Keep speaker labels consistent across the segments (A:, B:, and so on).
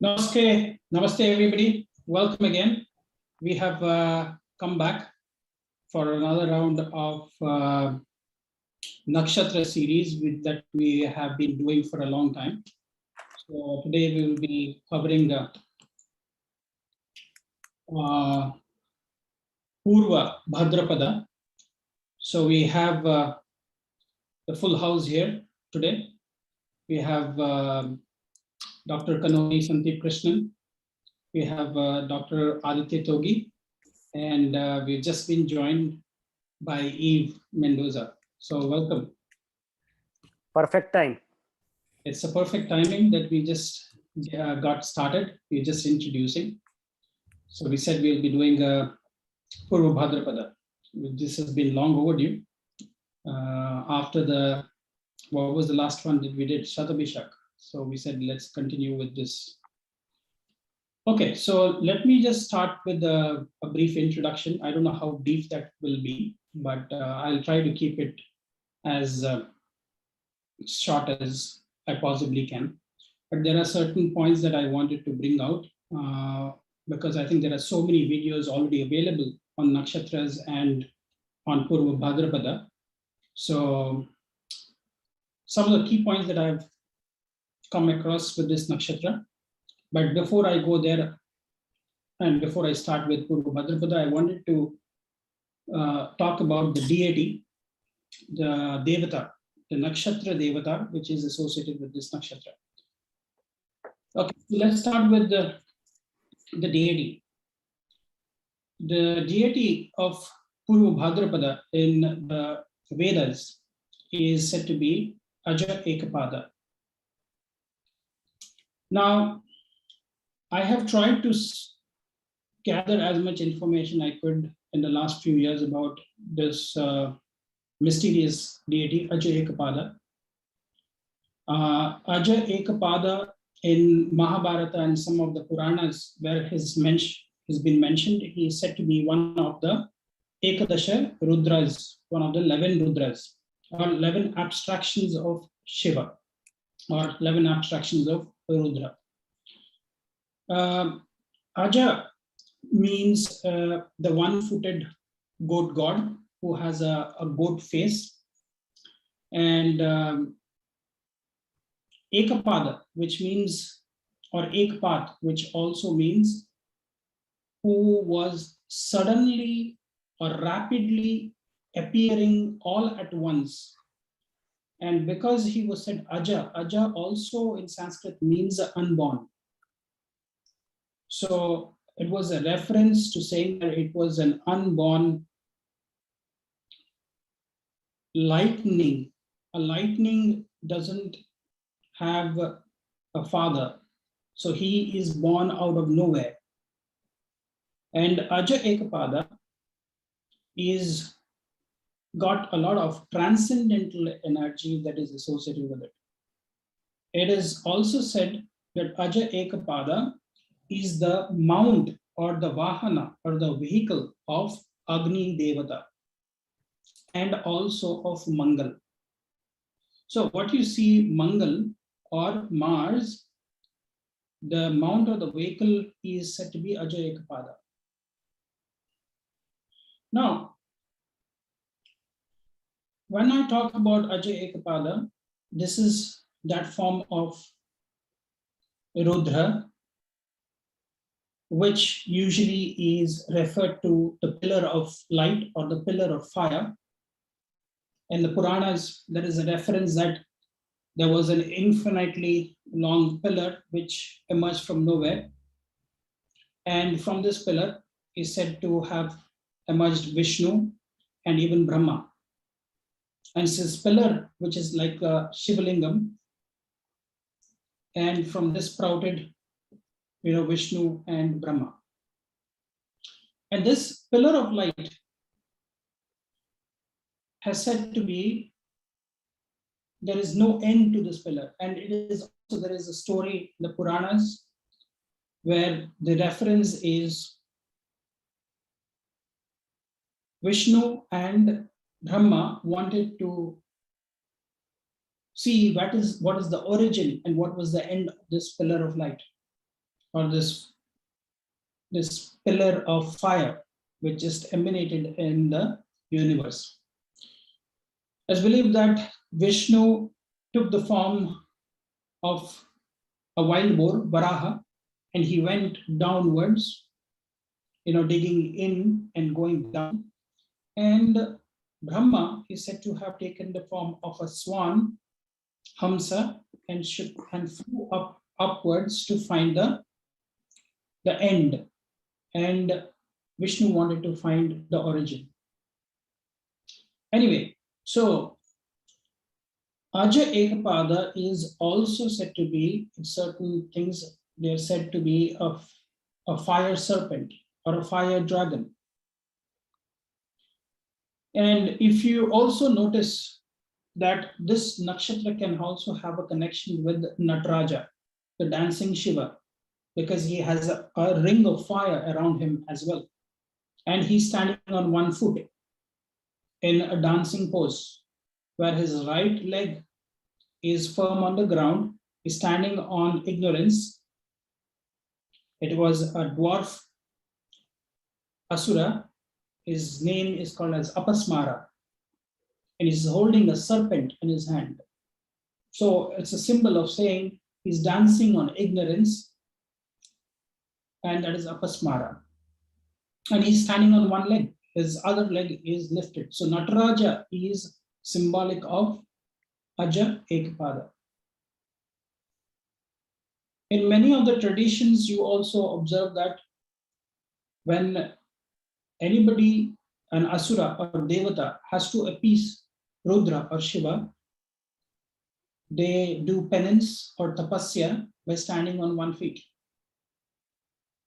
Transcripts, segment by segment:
A: Namaste, namaste everybody. Welcome again. We have come back for another round of Nakshatra series that we have been doing for a long time. So today we will be covering the Purva Bhadrapada. So we have the full house here today. We have Dr. Kanoli Sandeep Krishnan. We have Dr. Aditya Togi, and we've just been joined by Eve Mendoza. So welcome.
B: Perfect time.
A: It's a perfect timing that we just got started. We're just introducing. So we said we'll be doing Purva Bhadrapada. This has been long overdue. After the, what was the last one that we did? Shatabhishak. So we said, let's continue with this. Okay, so let me just start with a brief introduction. I don't know how deep that will be, but I'll try to keep it as short as I possibly can. But there are certain points that I wanted to bring out because I think there are so many videos already available on Nakshatras and on Purva Bhadrapada. So some of the key points that I've come across with this nakshatra. But before I go there, and before I start with Purva Bhadrapada, I wanted to talk about the deity, the Devata, the Nakshatra Devata, which is associated with this nakshatra. Okay, so let's start with the deity. The deity of Purva Bhadrapada in the Vedas is said to be Aja Ekapada. Now, I have tried to gather as much information I could in the last few years about this mysterious deity, Aja Ekapada. Aja Ekapada in Mahabharata and some of the Puranas where has been mentioned, he is said to be one of the Ekadasha Rudras, one of the 11 Rudras, or 11 abstractions of Shiva, or 11 abstractions of Rudra. Aja means the one-footed goat god who has a goat face, and Ekapada, which means, or Ekpat, which also means who was suddenly or rapidly appearing all at once. And because he was said Aja, Aja also in Sanskrit means unborn. So it was a reference to saying that it was an unborn lightning. A lightning doesn't have a father. So he is born out of nowhere. And Aja Ekapada is got a lot of transcendental energy that is associated with it. It is also said that Aja Ekapada is the mount or the vahana or the vehicle of Agni Devata and also of Mangal. So what you see, Mangal or Mars, the mount or the vehicle is said to be Aja Ekapada. Now, when I talk about Aja Ekapada, this is that form of Rudra, which usually is referred to the pillar of light or the pillar of fire. In the Puranas, there is a reference that there was an infinitely long pillar which emerged from nowhere. And from this pillar is said to have emerged Vishnu and even Brahma. And it's this pillar, which is like a Shivalingam. And from this sprouted Vishnu and Brahma. And this pillar of light has said to be, there is no end to this pillar. And it is also, there is a story in the Puranas where the reference is Vishnu and Brahma wanted to see what is the origin and what was the end of this pillar of light. or this pillar of fire which just emanated in the universe. It's believed that Vishnu took the form of a wild boar, Varaha, and he went downwards, digging in and going down. And Brahma is said to have taken the form of a swan, Hamsa, and flew upwards to find the end. And Vishnu wanted to find the origin. Anyway, so Aja Ekapada is also said to be, in certain things, they're said to be a fire serpent or a fire dragon. And if you also notice that this nakshatra can also have a connection with Nataraja, the dancing Shiva, because he has a ring of fire around him as well. And he's standing on one foot in a dancing pose, where his right leg is firm on the ground, he's standing on ignorance. It was a dwarf Asura. His name is called as Apasmara, and he's holding a serpent in his hand. So it's a symbol of saying he's dancing on ignorance, and that is Apasmara. And he's standing on one leg, his other leg is lifted. So Nataraja is symbolic of Aja Ekapada. In many of the traditions, you also observe that when anybody, an Asura or Devata, has to appease Rudra or Shiva, they do penance or tapasya by standing on one feet.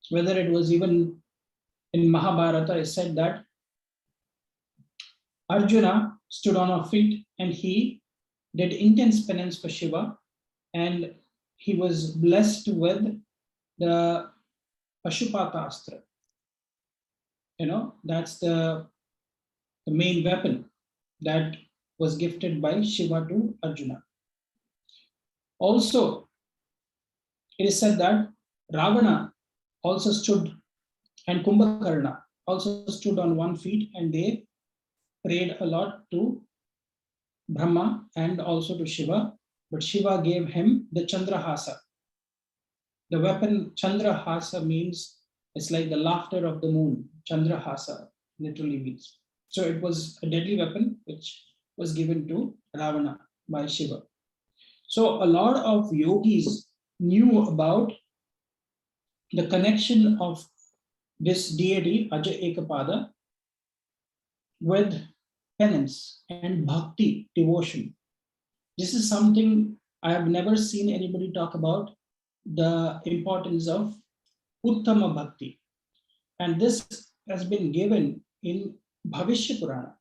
A: Whether it was even in Mahabharata, it said that Arjuna stood on a feet and he did intense penance for Shiva, and he was blessed with the Pashupata Astra. That's the main weapon that was gifted by Shiva to Arjuna. Also, it is said that Ravana also stood, and Kumbhakarna also stood on one feet, and they prayed a lot to Brahma and also to Shiva, but Shiva gave him the Chandrahasa. The weapon Chandrahasa means it's like the laughter of the moon. Chandrahasa literally means. So it was a deadly weapon which was given to Ravana by Shiva. So a lot of yogis knew about the connection of this deity, Aja Ekapada, with penance and bhakti, devotion. This is something I have never seen anybody talk about, the importance of Uttama Bhakti. And this has been given in Bhavishya Purana.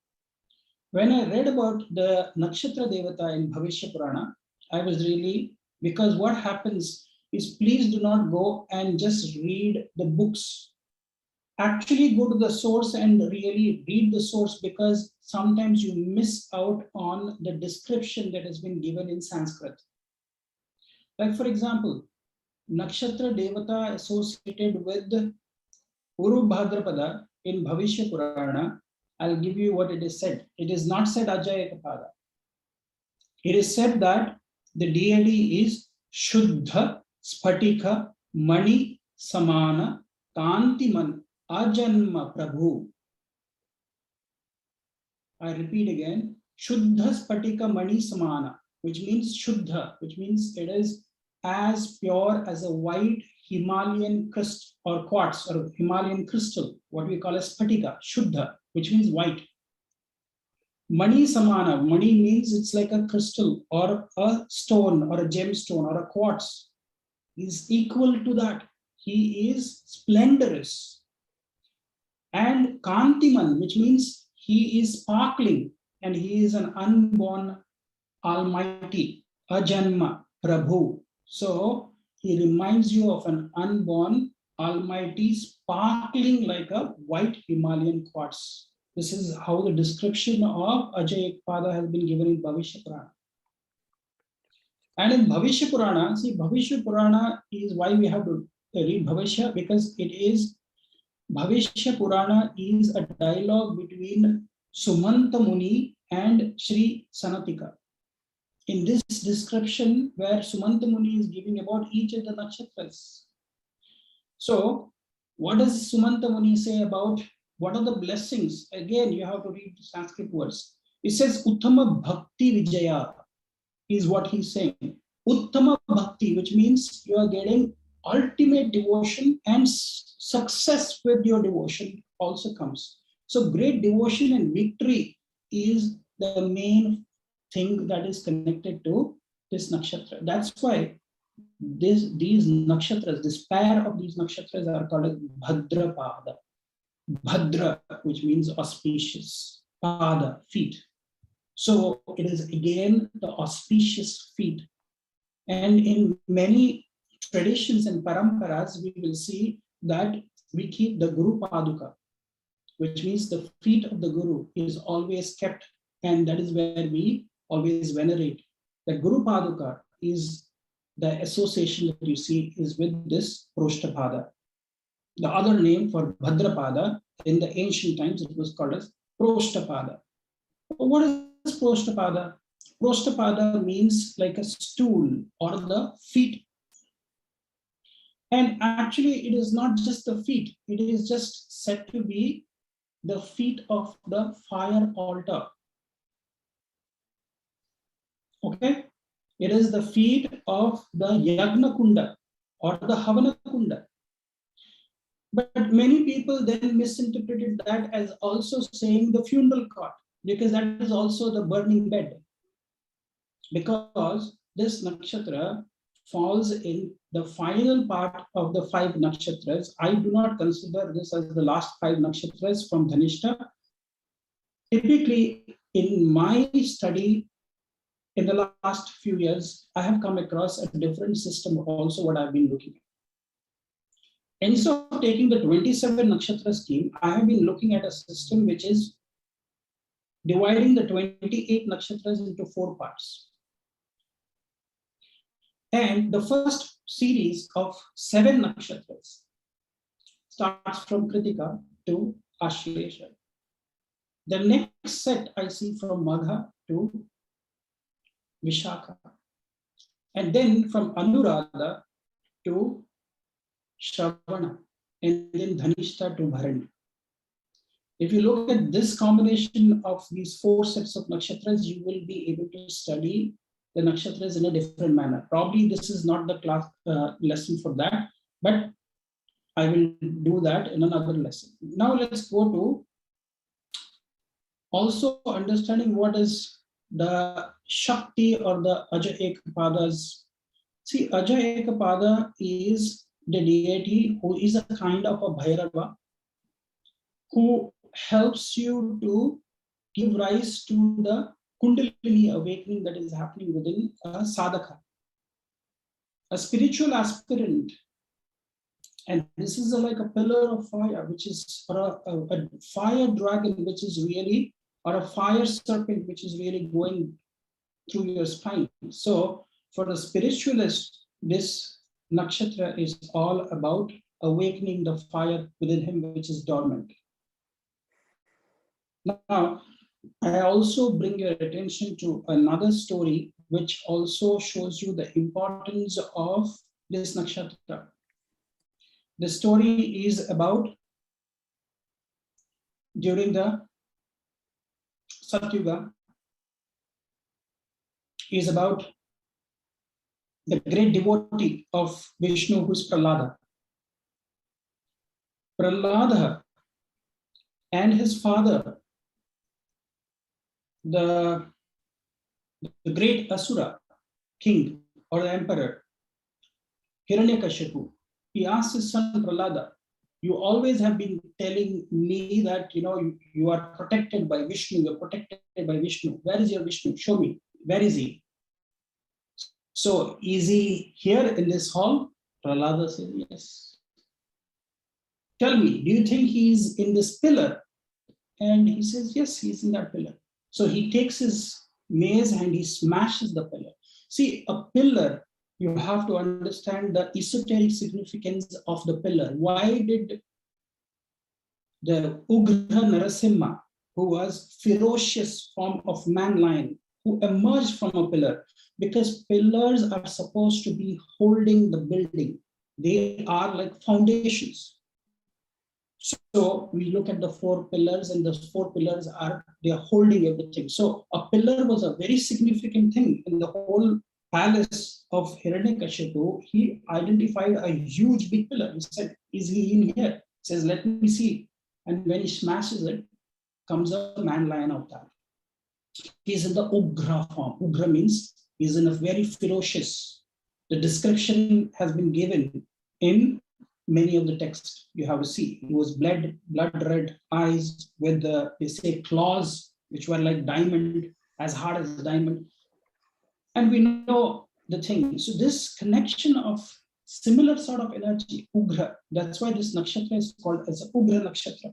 A: When I read about the Nakshatra Devata in Bhavishya Purana, I was really, because what happens is, please do not go and just read the books. Actually go to the source and really read the source, because sometimes you miss out on the description that has been given in Sanskrit. Like for example, Nakshatra Devata associated with Purva Bhadrapada in Bhavishya Purana, I'll give you what it is said. It is not said Aja Ekapada. It is said that the deity is Shuddha Spatika Mani Samana Kantiman Ajanma Prabhu. I repeat again, Shuddha Spatika Mani Samana, which means Shuddha, which means it is as pure as a white Himalayan crystal or quartz or Himalayan crystal, what we call as Spatika, Shuddha, which means white. Mani Samana, Mani means it's like a crystal or a stone or a gemstone or a quartz. Is equal to that. He is splendorous. And Kantiman, which means he is sparkling, and he is an unborn Almighty, Ajanma Prabhu. So he reminds you of an unborn Almighty sparkling like a white Himalayan quartz. This is how the description of Aja Ekapada has been given in Bhavishya Purana. And in Bhavishya Purana, see, Bhavishya Purana is why we have to read Bhavishya because it is Bhavishya Purana is a dialogue between Sumanta Muni and Sri Sanatika. In this description, where Sumanta Muni is giving about each of the nakshatras. So, what does Sumanta Muni say about what are the blessings? Again, you have to read the Sanskrit words. It says Uttama Bhakti Vijaya is what he's saying. Uttama Bhakti, which means you are getting ultimate devotion and success with your devotion also comes. So great devotion and victory is the main thing that is connected to this nakshatra. That's why these nakshatras, this pair of these nakshatras are called Bhadrapada. Bhadra, which means auspicious, pada, feet. So it is again the auspicious feet. And in many traditions and paramparas, we will see that we keep the Guru Paduka, which means the feet of the Guru is always kept, and that is where we always venerate. The Guru Paduka is the association that you see is with this Proshtapada. The other name for Bhadrapada in the ancient times, it was called as Proshtapada. What is Proshtapada? Proshtapada means like a stool or the feet. And actually, it is not just the feet, it is just said to be the feet of the fire altar. Okay? It is the feet of the Yagna Kunda or the Havana Kunda. But many people then misinterpreted that as also saying the funeral cot, because that is also the burning bed. Because this nakshatra falls in the final part of the 5 nakshatras. I do not consider this as the last 5 nakshatras from Dhanishta. Typically, in my study in the last few years, I have come across a different system also what I've been looking at. Instead of taking the 27 nakshatra scheme, I have been looking at a system which is dividing the 28 nakshatras into 4 parts. And the first series of 7 nakshatras starts from Kritika to Ashlesha. The next set I see from Magha to Vishakha. And then from Anuradha to Shravana. And then Dhanishta to Bharani. If you look at this combination of these 4 sets of nakshatras, you will be able to study the nakshatras in a different manner. Probably this is not the class lesson for that, but I will do that in another lesson. Now let's go to also understanding what is the Shakti or the Aja Ekapadas. See, Aja Ekapada is the deity who is a kind of a Bhairava who helps you to give rise to the Kundalini awakening that is happening within a sadhaka, a spiritual aspirant. And this is like a pillar of fire, which is or a fire dragon, which is really, or a fire serpent, which is really going through your spine. So for the spiritualist, this nakshatra is all about awakening the fire within him, which is dormant. Now, I also bring your attention to another story, which also shows you the importance of this nakshatra. The story is about during the Satyuga, is about the great devotee of Vishnu, who is Prahlada. Prahlada and his father, the great Asura king or the emperor, Hiranyakashipu, he asked his son Prahlada, you always have been telling me that you are protected by Vishnu, you're protected by Vishnu. Where is your Vishnu? Show me. Where is he? So, is he here in this hall? Prahlada said, yes. Tell me, do you think he's in this pillar? And he says, yes, he's in that pillar. So he takes his mace and he smashes the pillar. See, a pillar you have to understand the esoteric significance of the pillar. Why did the Ugra Narasimha, who was ferocious form of man lion, who emerged from a pillar? Because pillars are supposed to be holding the building. They are like foundations. So we look at the four pillars, and those four pillars they are holding everything. So a pillar was a very significant thing in the whole palace of Hiranyakashipu. He identified a huge big pillar. He said, "Is he in here?" He says, "Let me see." And when he smashes it, comes a man lion avatar. He's in the Ugra form. Ugra means he's in a very ferocious. The description has been given in many of the texts. You have to see. He was blood red eyes with they say claws, which were like diamond, as hard as diamond. And we know the thing. So this connection of similar sort of energy, Ugra, that's why this nakshatra is called as a Ugra nakshatra.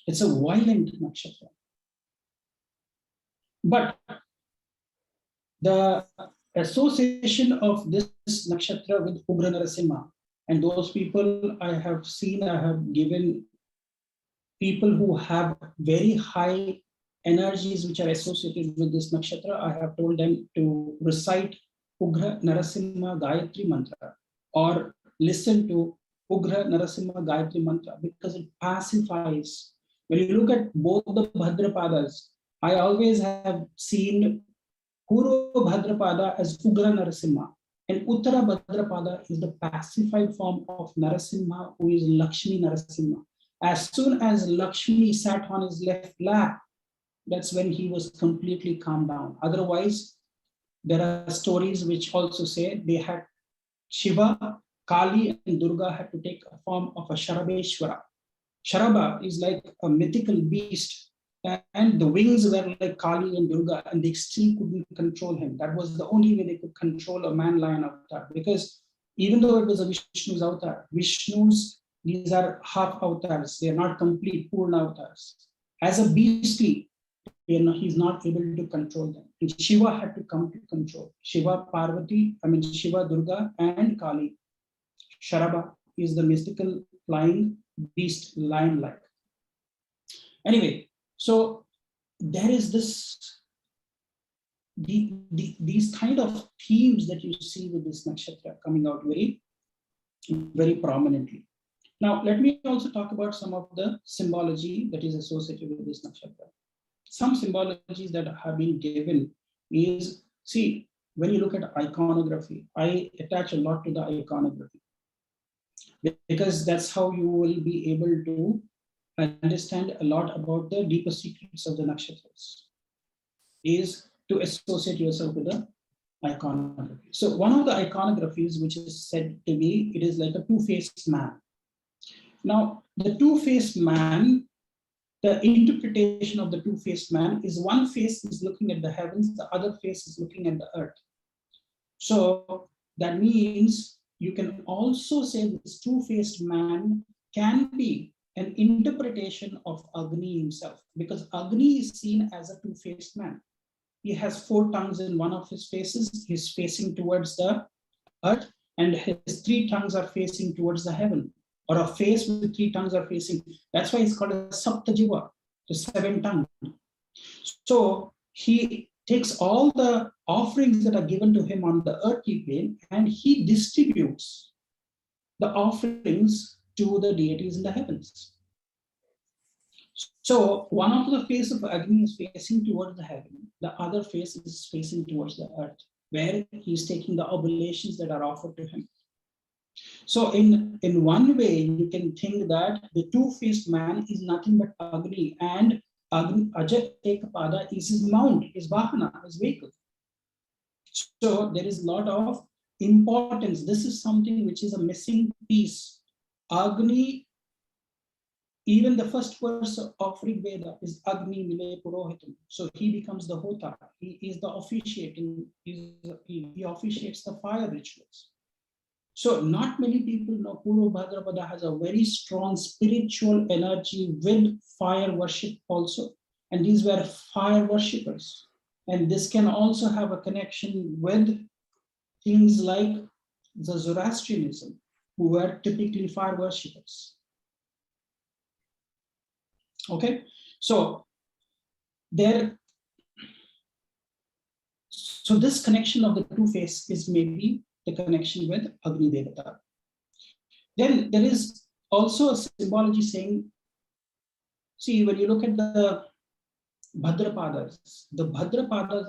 A: It's a violent nakshatra. But the association of this nakshatra with Ugra Narasimha, and those people I have seen, I have given people who have very high energies which are associated with this nakshatra, I have told them to recite Ugra Narasimha Gayatri mantra or listen to Ugra Narasimha Gayatri mantra, because it pacifies. When you look at both the Bhadrapadas, I always have seen Purva Bhadrapada as Ugra Narasimha, and Uttara Bhadrapada is the pacified form of Narasimha, who is Lakshmi Narasimha. As soon as Lakshmi sat on his left lap, that's when he was completely calmed down. Otherwise, there are stories which also say they had Shiva, Kali, and Durga had to take a form of a Sharabeshwara. Sharaba is like a mythical beast, and the wings were like Kali and Durga, and they still couldn't control him. That was the only way they could control a man lion avatar, because even though it was a Vishnu's avatar, these are half avatars, they are not complete Purna avatars. As a beastly, he's not able to control them. And Shiva had to come to control. Shiva, Durga, and Kali. Sharaba is the mystical flying beast, lion-like. Anyway, so there is these kind of themes that you see with this nakshatra coming out very, very prominently. Now, let me also talk about some of the symbology that is associated with this nakshatra. Some symbologies that have been given is, see, when you look at iconography, I attach a lot to the iconography, because that's how you will be able to understand a lot about the deeper secrets of the nakshatras, is to associate yourself with the iconography. So one of the iconographies which is said to be, it is like a two-faced man. Now, the two-faced man, the interpretation of the two-faced man is one face is looking at the heavens, the other face is looking at the earth. So that means you can also say this two-faced man can be an interpretation of Agni himself, because Agni is seen as a two-faced man. He has 4 tongues in one of his faces. He's facing towards the earth, and his 3 tongues are facing towards the heaven, or a face with 3 tongues are facing. That's why it's called a Saptajiva, the 7 tongue. So he takes all the offerings that are given to him on the earthly plane, and he distributes the offerings to the deities in the heavens. So one of the face of Agni is facing towards the heaven, the other face is facing towards the earth, where he's taking the oblations that are offered to him. So in one way, you can think that the two-faced man is nothing but Agni, and Ajat Ekapada is his mount, his Vahana, his vehicle. So there is a lot of importance. This is something which is a missing piece. Agni, even the first verse of Rig Veda is Agni Mile Purohitam. So he becomes the Hota. He is the officiating, he officiates the fire rituals. So not many people know Purva Bhadrapada has a very strong spiritual energy with fire worship also. And these were fire worshippers. And this can also have a connection with things like the Zoroastrianism, who were typically fire worshippers. Okay, so this connection of the two faces is maybe the connection with Agni Devata. Then there is also a symbology saying, see, when you look at the Bhadrapadas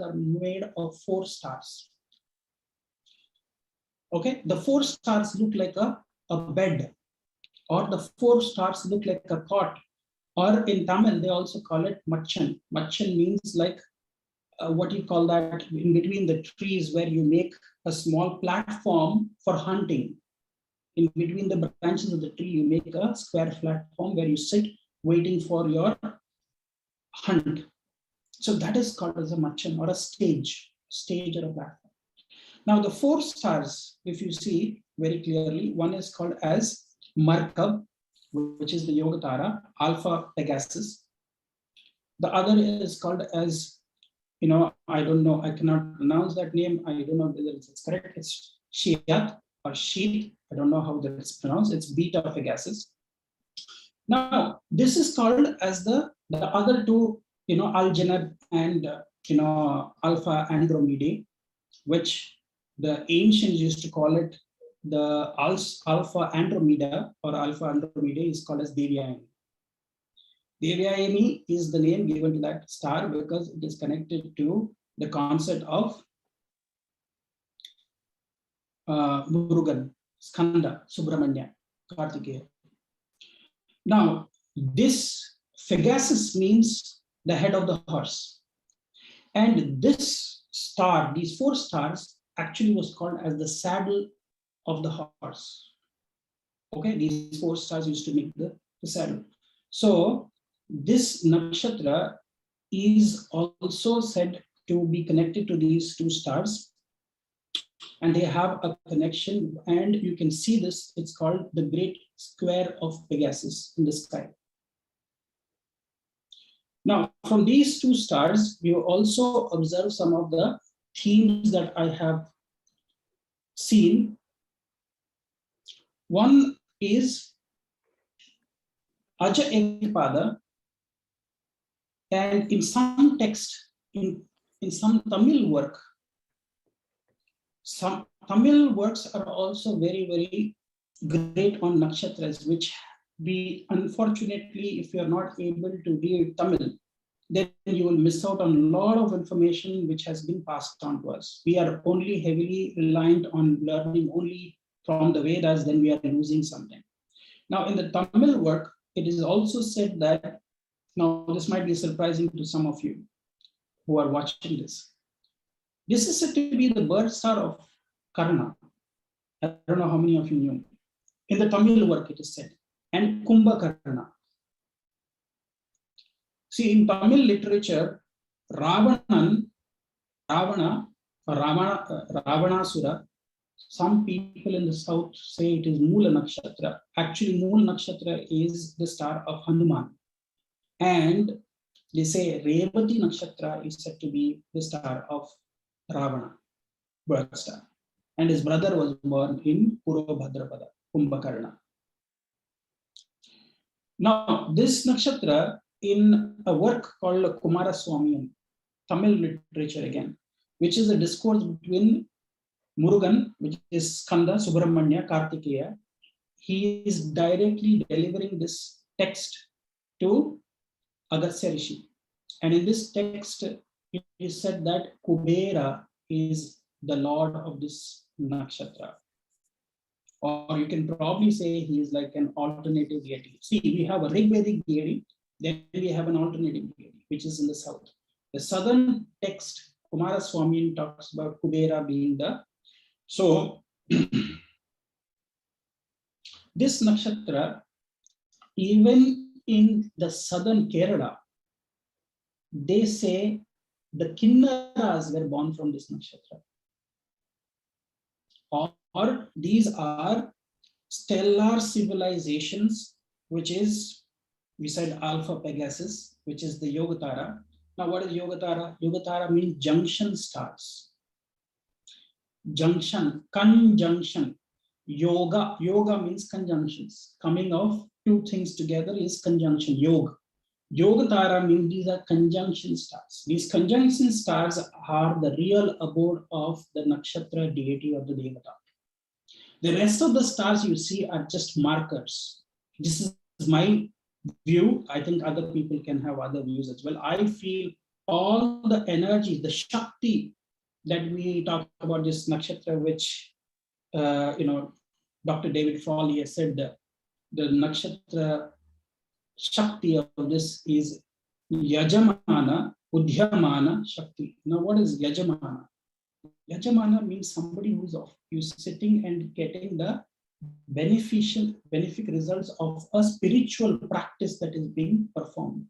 A: are made of 4 stars. Okay, the 4 stars look like a bed, or the 4 stars look like a cot, or in Tamil, they also call it Machan. Machan means like what you call that, in between the trees where you make a small platform for hunting. In between the branches of the tree, you make a square platform where you sit waiting for your hunt. So that is called as a Machan, or a stage or a platform. Now the 4 stars, if you see very clearly, one is called as Markab, which is the Yogatara, Alpha Pegasus. The other is called as, I don't know, I cannot pronounce that name. I don't know whether it's correct. It's Shiat or Sheet. I don't know how that's pronounced. It's Beta Pegasus. Now, this is called as the other two, Algenab and, Alpha Andromedae, which the ancients used to call it the Alpha Andromeda, or Alpha Andromedae is called as Devyayani. Devyayani is the name given to that star because it is connected to the concept of Murugan, Skanda, Subramanya, Kartikeya. Now, this Pegasus means the head of the horse. And this star, these 4 stars, actually was called as the saddle of the horse. Okay, these 4 stars used to make the saddle. So this nakshatra is also said to be connected to these 2 stars, and they have a connection, and you can see this, it's called the Great Square of Pegasus in the sky. Now, from these 2 stars, you also observe some of the themes that I have seen. One is Aja Ekpada, and in some text, in some Tamil work, some Tamil works are also very, very great on nakshatras, which we, unfortunately, if you are not able to read Tamil, then you will miss out on a lot of information which has been passed on to us. We are only heavily reliant on learning only from the Vedas, then we are losing something. Now, in the Tamil work, it is also said that, now this might be surprising to some of you who are watching this. This is said to be the birth star of Karna. I don't know how many of you knew. In the Tamil work, it is said, and Kumbhakarna. See, in Tamil literature, Ravanasura, some people in the south say it is Moola Nakshatra. Actually, Moola Nakshatra is the star of Hanuman. And they say Revati Nakshatra is said to be the star of Ravana, birth star. And his brother was born in Purva Bhadrapada, Kumbhakarna. Now, this nakshatra, in a work called Kumaraswamy, Tamil literature again, which is a discourse between Murugan, which is Skanda, Subramanya, Kartikeya, he is directly delivering this text to Agastya Rishi. And in this text, it is said that Kubera is the lord of this nakshatra. Or you can probably say he is like an alternative deity. See, we have a Rigvedic deity, then we have an alternative deity, which is in the south. The southern text, Kumaraswamy talks about Kubera being the. So, this nakshatra, even in the southern Kerala, they say the Kinnaras were born from this nakshatra. Or these are stellar civilizations, which is, we said Alpha Pegasus, which is the Yogatara. Now, what is Yogatara? Yogatara means junction stars. junction, conjunction. Yoga means conjunctions. Coming of two things together is conjunction, yoga. Yoga Tara means these are conjunction stars. These conjunction stars are the real abode of the nakshatra deity of the Devata. The rest of the stars you see are just markers. This is my view. I think other people can have other views as well. I feel all the energy, the Shakti that we talk about this nakshatra, which Dr. David Frawley has said that the nakshatra Shakti of this is Yajamana, Udhyamana, Shakti. Now, what is Yajamana? Yajamana means somebody who's sitting and getting the benefic results of a spiritual practice that is being performed.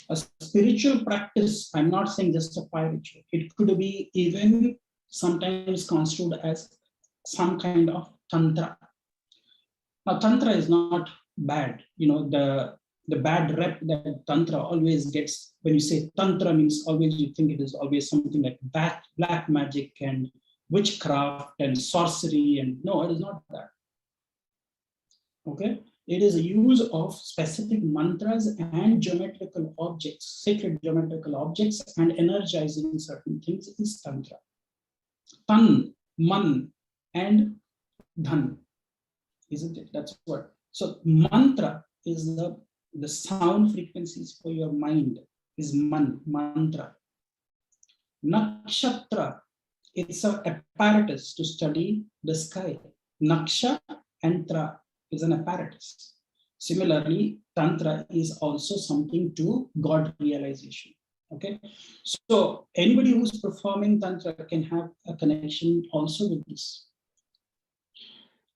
A: A spiritual practice, I'm not saying just a fire ritual. It could be even sometimes construed as some kind of tantra. Now, tantra is not bad. The bad rep that tantra always gets, when you say tantra means always you think it is always something like black magic and witchcraft and sorcery, and no, it is not that. Okay, it is a use of specific mantras and geometrical objects, sacred geometrical objects, and energizing certain things is tantra. Tan, man, and dhan, isn't it? That's what. So mantra is the sound frequencies for your mind is mantra. Nakshatra, it's an apparatus to study the sky. Naksha and tra is an apparatus. Similarly, tantra is also something to God realization. Okay, so anybody who's performing tantra can have a connection also with this.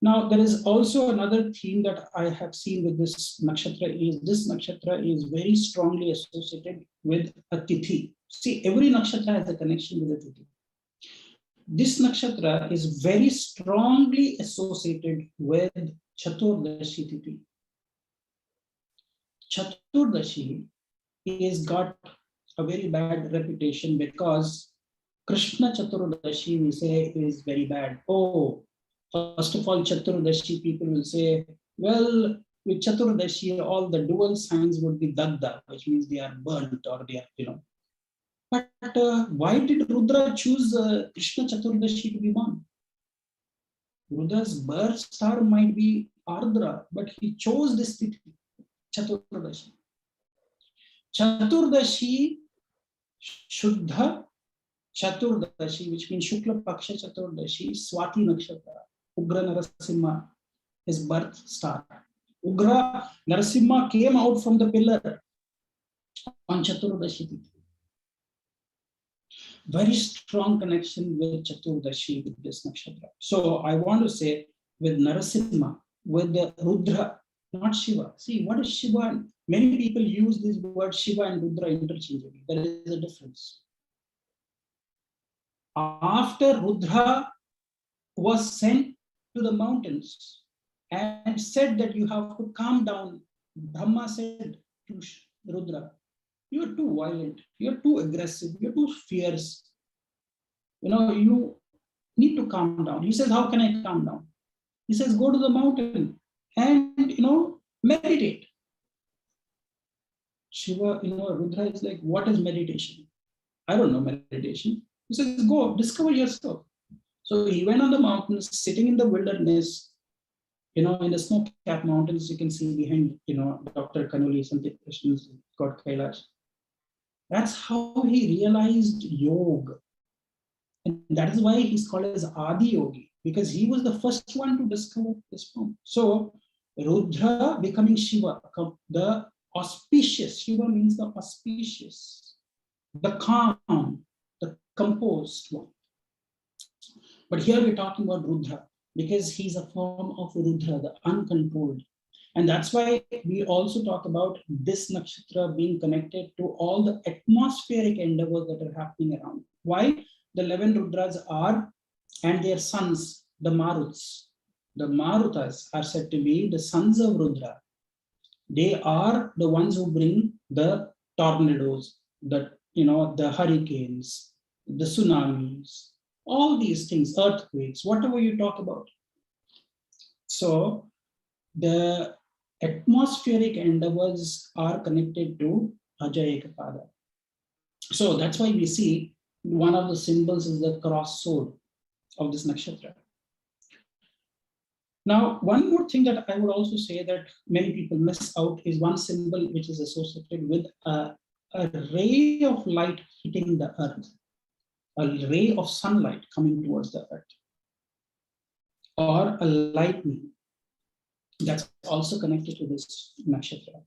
A: Now, there is also another theme that I have seen with this nakshatra is very strongly associated with a tithi. See, every nakshatra has a connection with a tithi. This nakshatra is very strongly associated with Chaturdashi tithi. Chaturdashi is got a very bad reputation because Krishna Chaturdashi, we say, is very bad. Oh, first of all, Chaturdashi, people will say, well, with Chaturdashi, all the dual signs would be Dagda, which means they are burnt or they are, But why did Rudra choose Krishna Chaturdashi to be born? Rudra's birth star might be Ardra, but he chose this tithi, Chaturdashi. Chaturdashi, Shuddha Chaturdashi, which means Shukla Paksha Chaturdashi, Swati Nakshatra, Ugra Narasimha, his birth star. Ugra Narasimha came out from the pillar on Chaturdashi tithi. Very strong connection with Chaturdashi, with this nakshatra. So I want to say with Narasimha, with the Rudra, not Shiva. See, what is Shiva? Many people use this word Shiva and Rudra interchangeably. There is a difference. After Rudra was sent to the mountains and said that you have to calm down, Brahma said to Rudra, you're too violent, you're too aggressive, you're too fierce. You need to calm down. He says, how can I calm down? He says, go to the mountain and, meditate. Shiva, Rudra is like, what is meditation? I don't know meditation. He says, go, discover yourself. So he went on the mountains, sitting in the wilderness, in the snow-capped mountains, you can see behind, Dr. Kanuli, Santit Krishna's God Kailash. That's how he realized yoga. And that is why he's called as Adi Yogi, because he was the first one to discover this form. So Rudra becoming Shiva, the auspicious, Shiva means the auspicious, the calm, the composed one. But here we're talking about Rudra, because he's a form of Rudra, the uncontrolled. And that's why we also talk about this nakshatra being connected to all the atmospheric endeavors that are happening around. Why? The 11 Rudras are, and their sons, the Maruts. The Marutas are said to be the sons of Rudra. They are the ones who bring the tornadoes, the hurricanes, the tsunamis, all these things, earthquakes, whatever you talk about. So the atmospheric endeavors are connected to Ajayekapada. So that's why we see one of the symbols is the cross sword of this nakshatra. Now, one more thing that I would also say that many people miss out is one symbol which is associated with a ray of light hitting the earth, a ray of sunlight coming towards the earth, or a lightning. That's also connected to this nakshatra.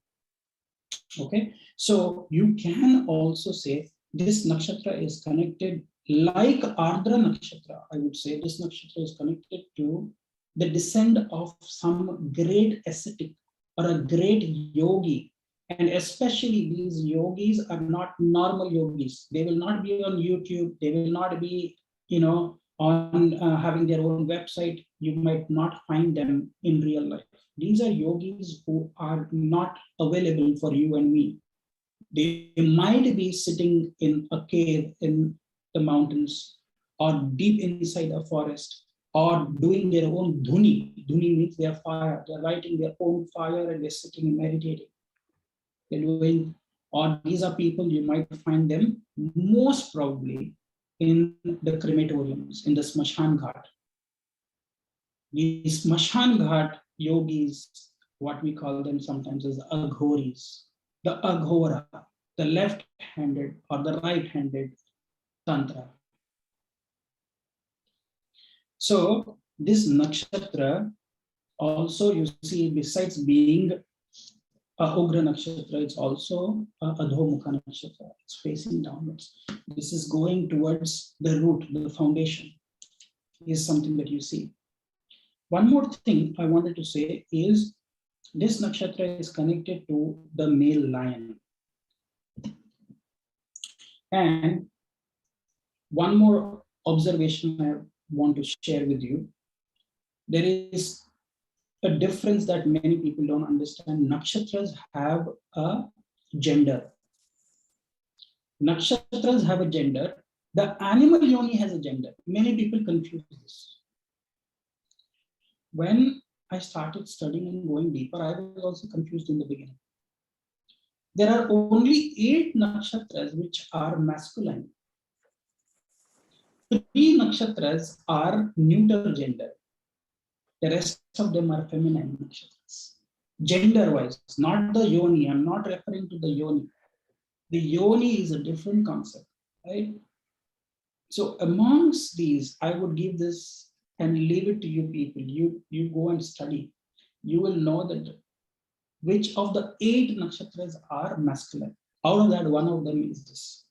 A: Okay, so you can also say this nakshatra is connected, like Ardra nakshatra. I would say this nakshatra is connected to the descent of some great ascetic or a great yogi. And especially these yogis are not normal yogis. They will not be on YouTube. They will not be, on having their own website. You might not find them in real life. These are yogis who are not available for you and me. They might be sitting in a cave in the mountains or deep inside a forest or doing their own dhuni. Dhuni means their fire. They're writing their own fire and they're sitting and meditating. They're doing, or these are people you might find them most probably in the crematoriums, in the Smashan Ghat. These Smashan Ghat yogis, what we call them sometimes as aghoris, the aghora, the left-handed or the right-handed tantra. So this nakshatra also, you see, besides being a Ugra nakshatra, it's also a Adhomukha nakshatra. It's facing downwards. This is going towards the root, the foundation, is something that you see. One more thing I wanted to say is this nakshatra is connected to the male lion. And one more observation I want to share with you. There is a difference that many people don't understand. Nakshatras have a gender. Nakshatras have a gender. The animal yoni has a gender. Many people confuse this. When I started studying and going deeper, I was also confused in the beginning. There are only 8 nakshatras which are masculine. 3 nakshatras are neuter gender. The rest of them are feminine nakshatras. Gender-wise, not the yoni. I'm not referring to the yoni. The yoni is a different concept, right? So amongst these, I would give this and leave it to you people. You go and study. You will know that which of the 8 nakshatras are masculine. Out of that, one of them is this.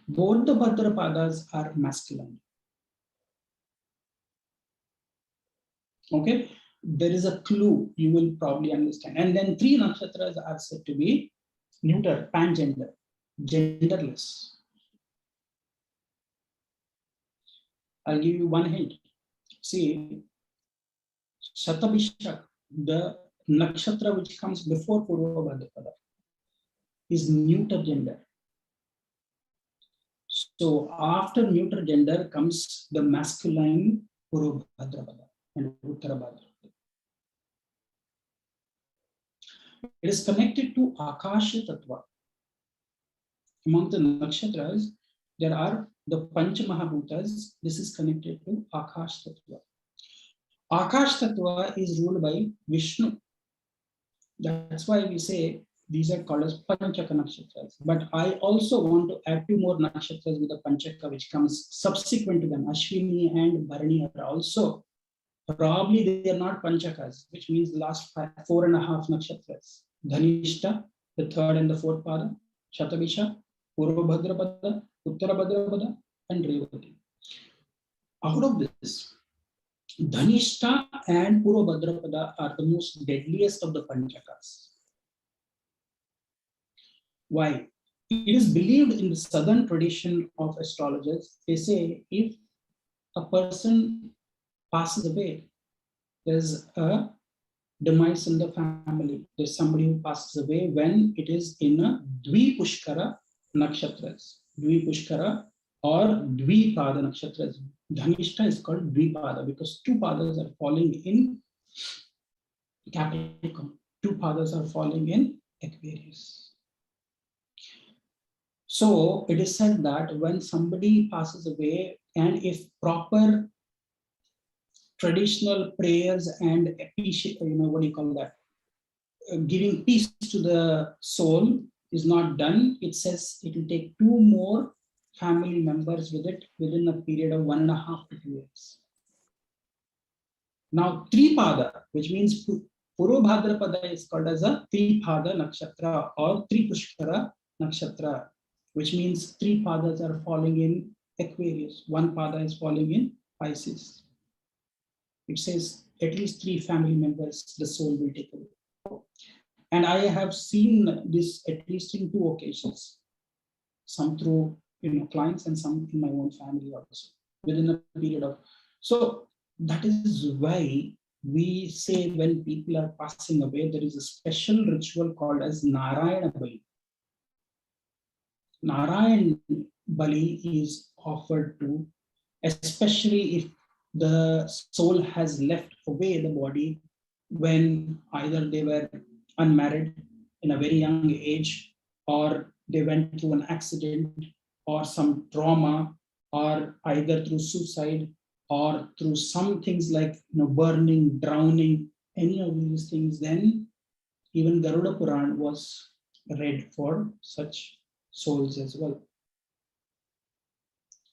A: Both the Bhadrapadas are masculine. Okay, there is a clue you will probably understand. And then 3 nakshatras are said to be neuter, pangender, genderless. I'll give you one hint. See, Shatabishak, the nakshatra which comes before Purva Bhadrapada, is neuter gender. So after neuter gender comes the masculine Purva Bhadrapada and Uttara Bhadrapada. It is connected to Akasha Tattva. Among the nakshatras, there are the Pancha Mahabhutas. This is connected to Akash Tattva. Akash Tattva is ruled by Vishnu. That's why we say these are called as Panchaka nakshatras. But I also want to add 2 more nakshatras with the Panchaka, which comes subsequent to them. Ashwini and Bharani are also, probably they are not Panchakas, which means the last 4.5 nakshatras. Dhanishta, the 3rd and the 4th pada, Shatabisha, Purva Bhadrapada, Uttara Bhadrapada, and Revati. Out of this, Dhanishta and Purva Bhadrapada are the most deadliest of the Panchakas. Why? It is believed in the southern tradition of astrologers. They say if a person passes away, there's a demise in the family. There's somebody who passes away when it is in a Dvipushkara nakshatras. Dvipushkara or Dvipada nakshatras. Dhanishta is called Dvipada because two padas are falling in Capricorn, two padas are falling in Aquarius. So it is said that when somebody passes away, and if proper traditional prayers and appreciate, what do you call that? Giving peace to the soul is not done, it says it will take two more family members with it within a period of 1.5 to 2 years. Now, Tripada, which means Purva Bhadrapada is called as a Tripada Nakshatra or Tripushkara Nakshatra, which means three padas are falling in Aquarius, one pada is falling in Pisces. It says at least three family members the soul will take away. And I have seen this at least in 2 occasions, some through clients and some in my own family also, within a period of. So that is why we say when people are passing away, there is a special ritual called as Narayana Bali. Narayana Bali is offered to, especially if the soul has left away the body when either they were unmarried in a very young age, or they went through an accident or some trauma, or either through suicide or through some things like burning, drowning, any of these things. Then even Garuda Puran was read for such souls as well.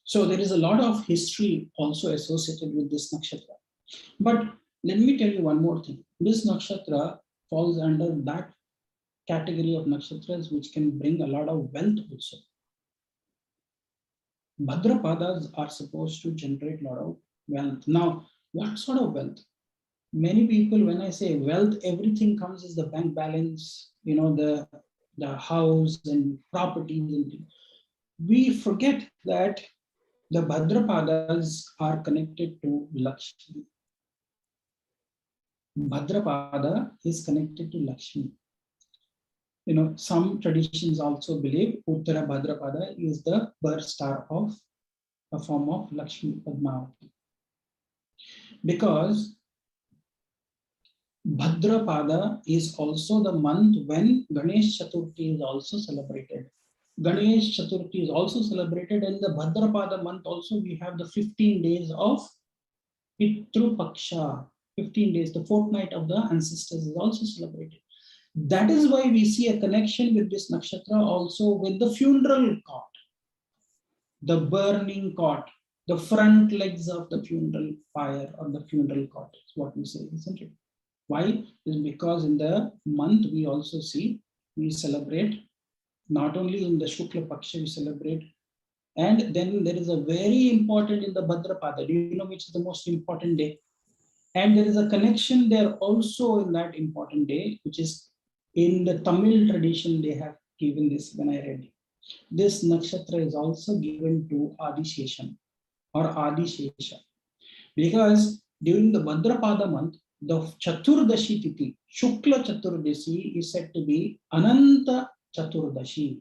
A: So there is a lot of history also associated with this nakshatra. But let me tell you one more thing. This nakshatra falls under that category of nakshatras which can bring a lot of wealth also. Bhadrapadas are supposed to generate a lot of wealth. Now, what sort of wealth? Many people, when I say wealth, everything comes as the bank balance, the house and properties and things. We forget that the Bhadrapadas are connected to Lakshmi. Bhadrapada is connected to Lakshmi. Some traditions also believe Uttara Bhadrapada is the birth star of a form of Lakshmi Padmavati. Because Bhadrapada is also the month when Ganesh Chaturthi is also celebrated. Ganesh Chaturthi is also celebrated, and the Bhadrapada month also we have the 15 days of Pitru Paksha, 15 days, the fortnight of the ancestors is also celebrated. That is why we see a connection with this nakshatra also with the funeral cot, the burning cot, the front legs of the funeral pyre or the funeral cot is what we say, isn't it? Why? Is because in the month we also see, we celebrate, not only in the Shukla Paksha we celebrate, and then there is a very important in the Bhadrapada. Do you know which is the most important day? And there is a connection there also in that important day, which is in the Tamil tradition they have given this when I read it. This nakshatra is also given to Adisheshan or Adishesha, because during the Bhadrapada month, the Chaturdashi Tithi, Shukla Chaturdashi is said to be Ananta Chaturdashi,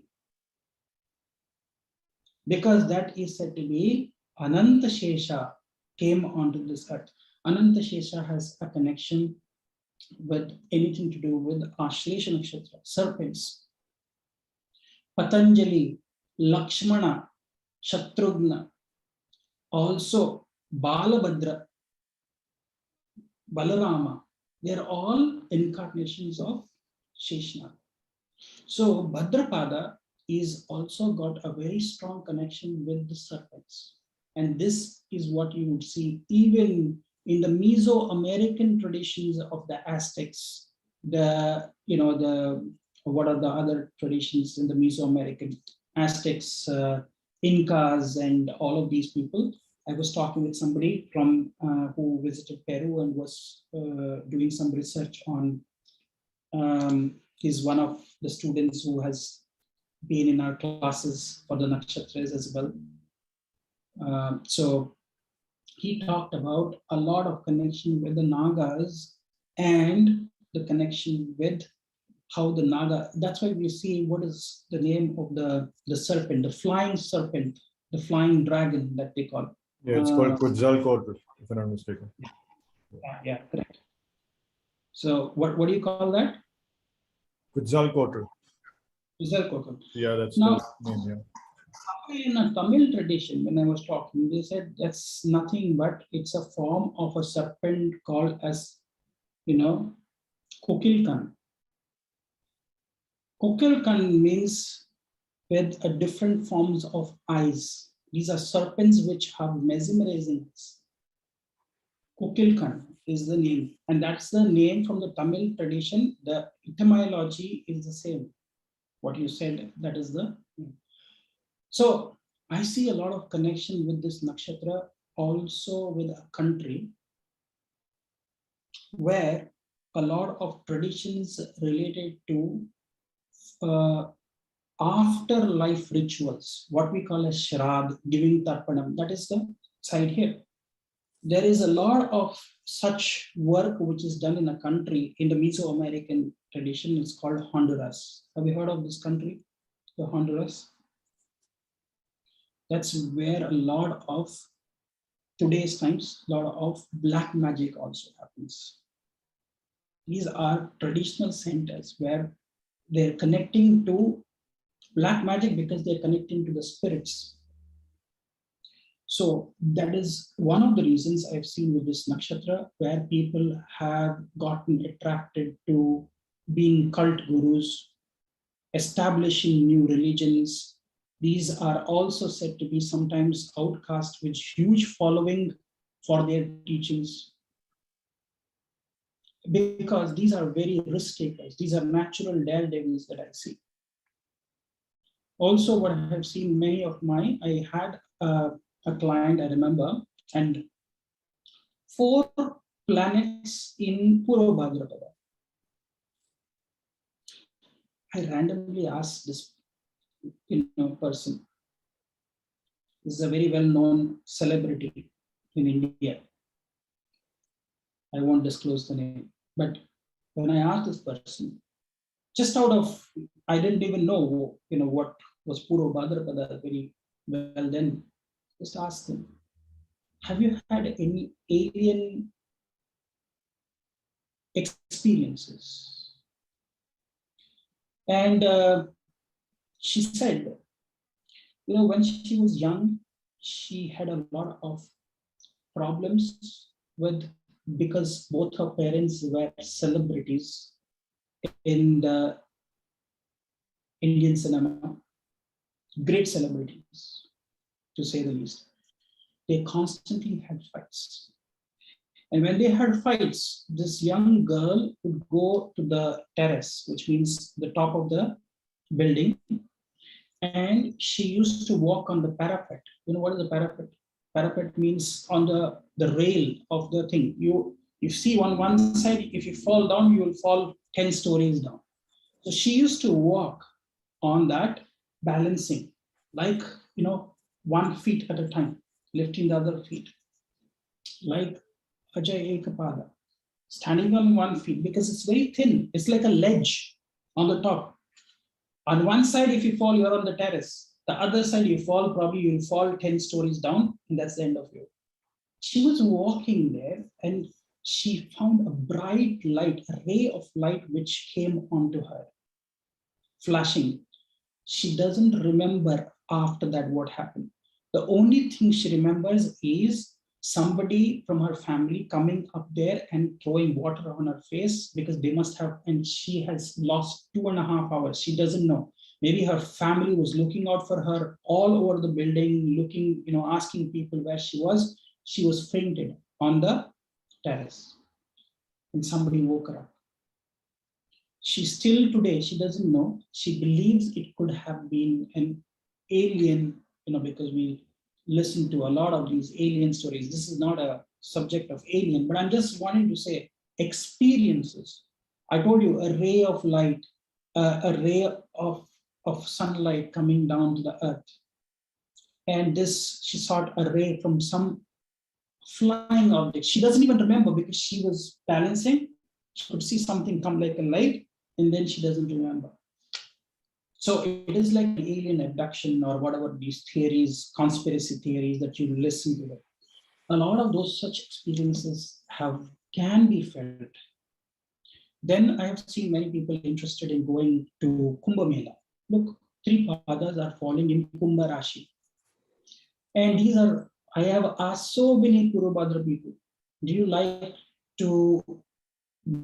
A: because that is said to be Ananta Shesha came onto this earth. Ananta Shesha has a connection with anything to do with Ashlesha Nakshatra, serpents. Patanjali, Lakshmana, Shatrughna, also Balabhadra, Balarama, they are all incarnations of Sheshnath. So Bhadrapada is also got a very strong connection with the serpents. And this is what you would see even in the Mesoamerican traditions of the Aztecs, what are the other traditions in the Mesoamerican Aztecs, Incas, and all of these people. I was talking with somebody from who visited Peru and was doing some research on, he's one of the students who has been in our classes for the nakshatras as well. So he talked about a lot of connection with the Nagas and the connection with how the Naga, that's why we see what is the name of the serpent, the flying serpent. the flying dragon that they call.
C: Yeah, it's called Quetzalcoatl, if I'm not mistaken.
A: Yeah, correct. So what do you call that?
C: Quetzalcoatl.
A: Quetzalcoatl.
C: Yeah, that's
A: Now,
C: the name. Yeah.
A: in a Tamil tradition, when I was talking, they said that's nothing but it's a form of a serpent called as, Kokilkan. Kokilkan means with a different forms of eyes. These are serpents which have mesmerizing eyes. Kokilkan is the name, and that's the name from the Tamil tradition. The etymology is the same. What you said, that is the name. So I see a lot of connection with this nakshatra, also with a country where a lot of traditions related to afterlife rituals, what we call as Shrad, giving Tarpanam, that is the side here. There is a lot of such work which is done in a country in the Mesoamerican tradition. It's called Honduras. Have you heard of this country, the Honduras? That's where a lot of today's times, a lot of black magic also happens. These are traditional centers where they're connecting to black magic because they're connecting to the spirits. So that is one of the reasons I've seen with this nakshatra, where people have gotten attracted to being cult gurus, establishing new religions. These are also said to be sometimes outcast with huge following for their teachings, because these are very risk takers. These are natural daredevils that I see. Also, what I have seen I had a client, I remember, and 4 planets in Purva Bhadrapada. I randomly asked this person. This is a very well-known celebrity in India. I won't disclose the name, but when I asked this person, just out of, I didn't even know, what was Purva Bhadrapada very well then, just asked him, have you had any alien experiences? And she said, when she was young, she had a lot of problems because both her parents were celebrities in the Indian cinema, great celebrities, to say the least. They constantly had fights. And when they had fights, this young girl would go to the terrace, which means the top of the building, and she used to walk on the parapet. You know what is the parapet? Parapet means on the rail of the thing. You see on one side, if you fall down, you will fall 10 stories down. So she used to walk on that, balancing, like 1 feet at a time, lifting the other feet, like Ajay Ekapada, standing on 1 feet, because it's very thin. It's like a ledge on the top. On one side, if you fall, you're on the terrace. The other side, you fall, probably you'll fall 10 stories down, and that's the end of you. She was walking there, and she found a bright light, a ray of light which came onto her, flashing. She doesn't remember after that what happened. The only thing she remembers is somebody from her family coming up there and throwing water on her face, because they must have, and she has lost 2.5 hours. She doesn't know. Maybe her family was looking out for her all over the building, looking, asking people where she was. She was fainted on the terrace, and somebody woke her up. She still today, she doesn't know. She believes it could have been an alien, because we listen to a lot of these alien stories. This is not a subject of alien, but I'm just wanting to say experiences. I told you a ray of light, a ray of sunlight coming down to the earth. And this, she saw a ray from some flying object. She doesn't even remember because she was balancing. She could see something come like a light, and then she doesn't remember. So it is like alien abduction or whatever these theories, conspiracy theories that you listen to. Them. A lot of those such experiences can be felt. Then I have seen many people interested in going to Kumbh Mela. Look, 3 padas are falling in Kumbh Rashi. And I have asked so many Purva people, do you like to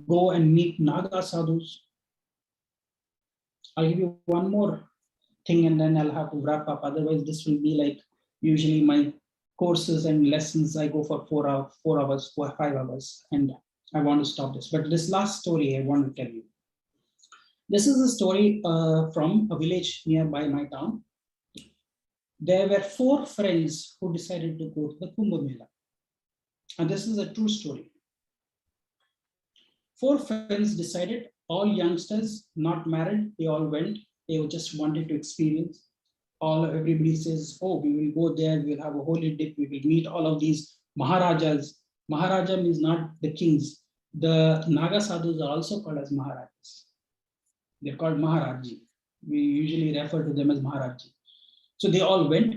A: go and meet Naga sadhus? I'll give you one more thing and then I'll have to wrap up. Otherwise, this will be like usually my courses and lessons. I go for 4 hours, 5 hours, and I want to stop this. But this last story I want to tell you. This is a story from a village nearby my town. There were 4 friends who decided to go to the Kumbh Mela. And this is a true story. 4 friends decided, all youngsters, not married, they all went. They just wanted to experience. Everybody says, oh, we will go there, we'll have a holy dip, we will meet all of these Maharajas. Maharaja means not the kings. The Naga sadhus are also called as Maharajas. They're called Maharaji. We usually refer to them as Maharaji. So they all went.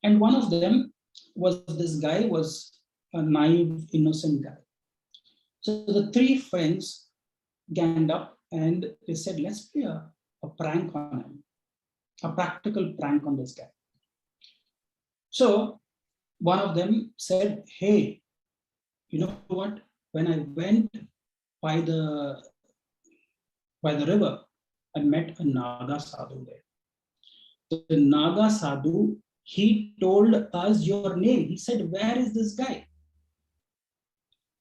A: And one of them was this guy, was a naive, innocent guy. So the 3 friends ganged up and they said, let's play a prank on him, a practical prank on this guy. So one of them said, hey, you know what? When I went by the river, I met a Naga sadhu there. The Naga sadhu, he told us your name. He said, where is this guy?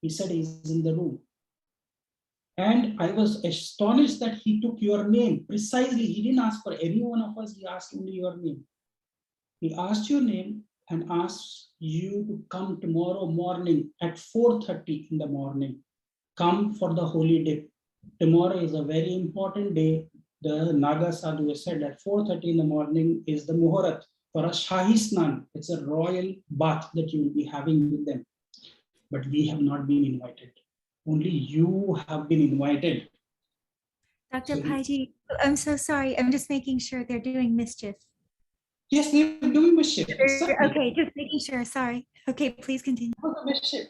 A: He said, he's in the room. And I was astonished that he took your name precisely. He didn't ask for any one of us. He asked only your name. He asked your name and asked you to come tomorrow morning at 4:30 in the morning. Come for the holy dip. Tomorrow is a very important day. The Naga sadhu said at 4:30 in the morning is the Muhurat for a Shahi Snan. It's a royal bath that you will be having with them. But we have not been invited. Only you have been invited.
D: Dr. Paiji, I'm so sorry. I'm just making sure they're doing mischief.
A: Yes, they're doing mischief. Exactly.
D: Okay, just making sure. Sorry. Okay, please continue.
A: Mischief.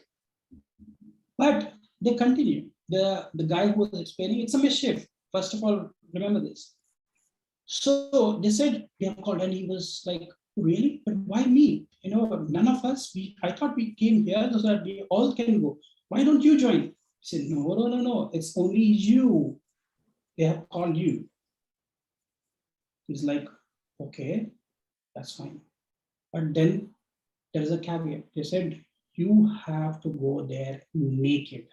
A: But they continue. The guy who was explaining, it's a mischief. First of all, remember this. So they said they have called, and he was like, really? But why me? You know, none of us, I thought we came here so that we all can go. Why don't you join? He said, no. It's only you. They have called you. He's like, okay, that's fine. But then there is a caveat. They said, you have to go there naked,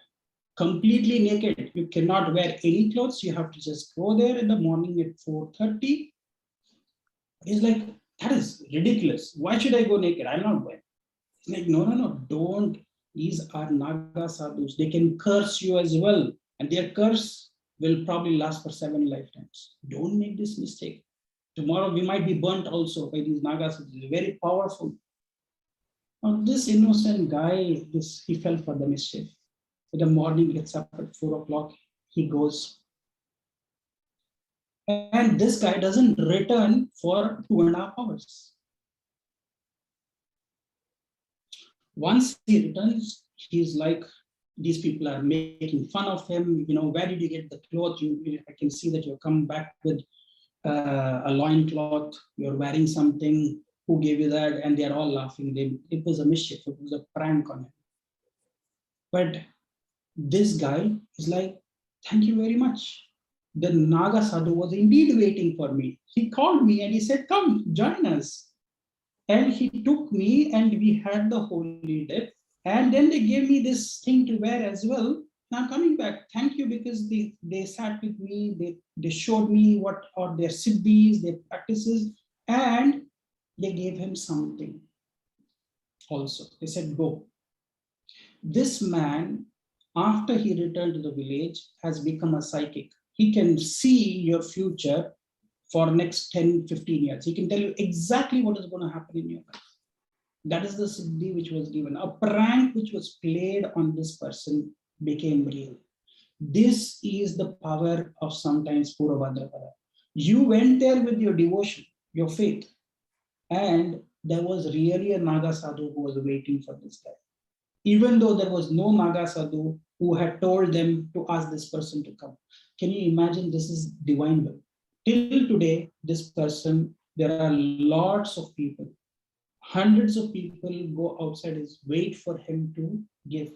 A: completely naked. You cannot wear any clothes. You have to just go there in the morning at 4:30. He's like, that is ridiculous. Why should I go naked? I'm not going. He's like, no, don't. These are Naga sadhus. They can curse you as well. And their curse will probably last for 7 lifetimes. Don't make this mistake. Tomorrow we might be burnt also by these Naga sadhus. They're very powerful. Now, this innocent guy, he fell for the mischief. In the morning, gets up at 4 o'clock. He goes. And this guy doesn't return for 2.5 hours. Once he returns, he's like, these people are making fun of him. You know, where did you get the cloth? I can see that you've come back with a loincloth. You're wearing something. Who gave you that? And they're all laughing. It was a mischief. It was a prank on him. But this guy is like, thank you very much. The Naga sadhu was indeed waiting for me. He called me and he said, come, join us. And he took me and we had the holy dip. And then they gave me this thing to wear as well. Now coming back, thank you, because they sat with me. They showed me what are their siddhis, their practices, and they gave him something also. They said, go. This man, after he returned to the village, has become a psychic. He can see your future for next 10, 15 years. He can tell you exactly what is going to happen in your life. That is the siddhi which was given. A prank which was played on this person became real. This is the power of sometimes Purva Bhadrapada. You went there with your devotion, your faith, and there was really a Naga sadhu who was waiting for this guy. Even though there was no Naga sadhu who had told them to ask this person to come. Can you imagine? This is divine will. Till today, this person, there are lots of people, hundreds of people go outside his wait for him to give.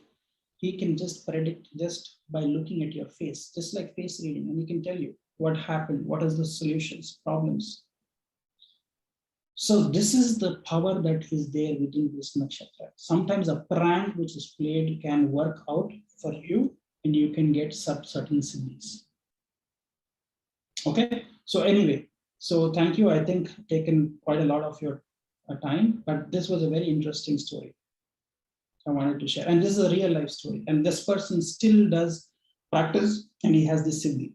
A: He can just predict just by looking at your face, just like face reading, and he can tell you what happened, what is the solutions, problems. So this is the power that is there within this nakshatra. Sometimes a prank which is played can work out for you, and you can get certain siddhis. Okay, so anyway, so thank you. I think taken quite a lot of your time, but this was a very interesting story I wanted to share. And this is a real life story. And this person still does practice, and he has this siddhi.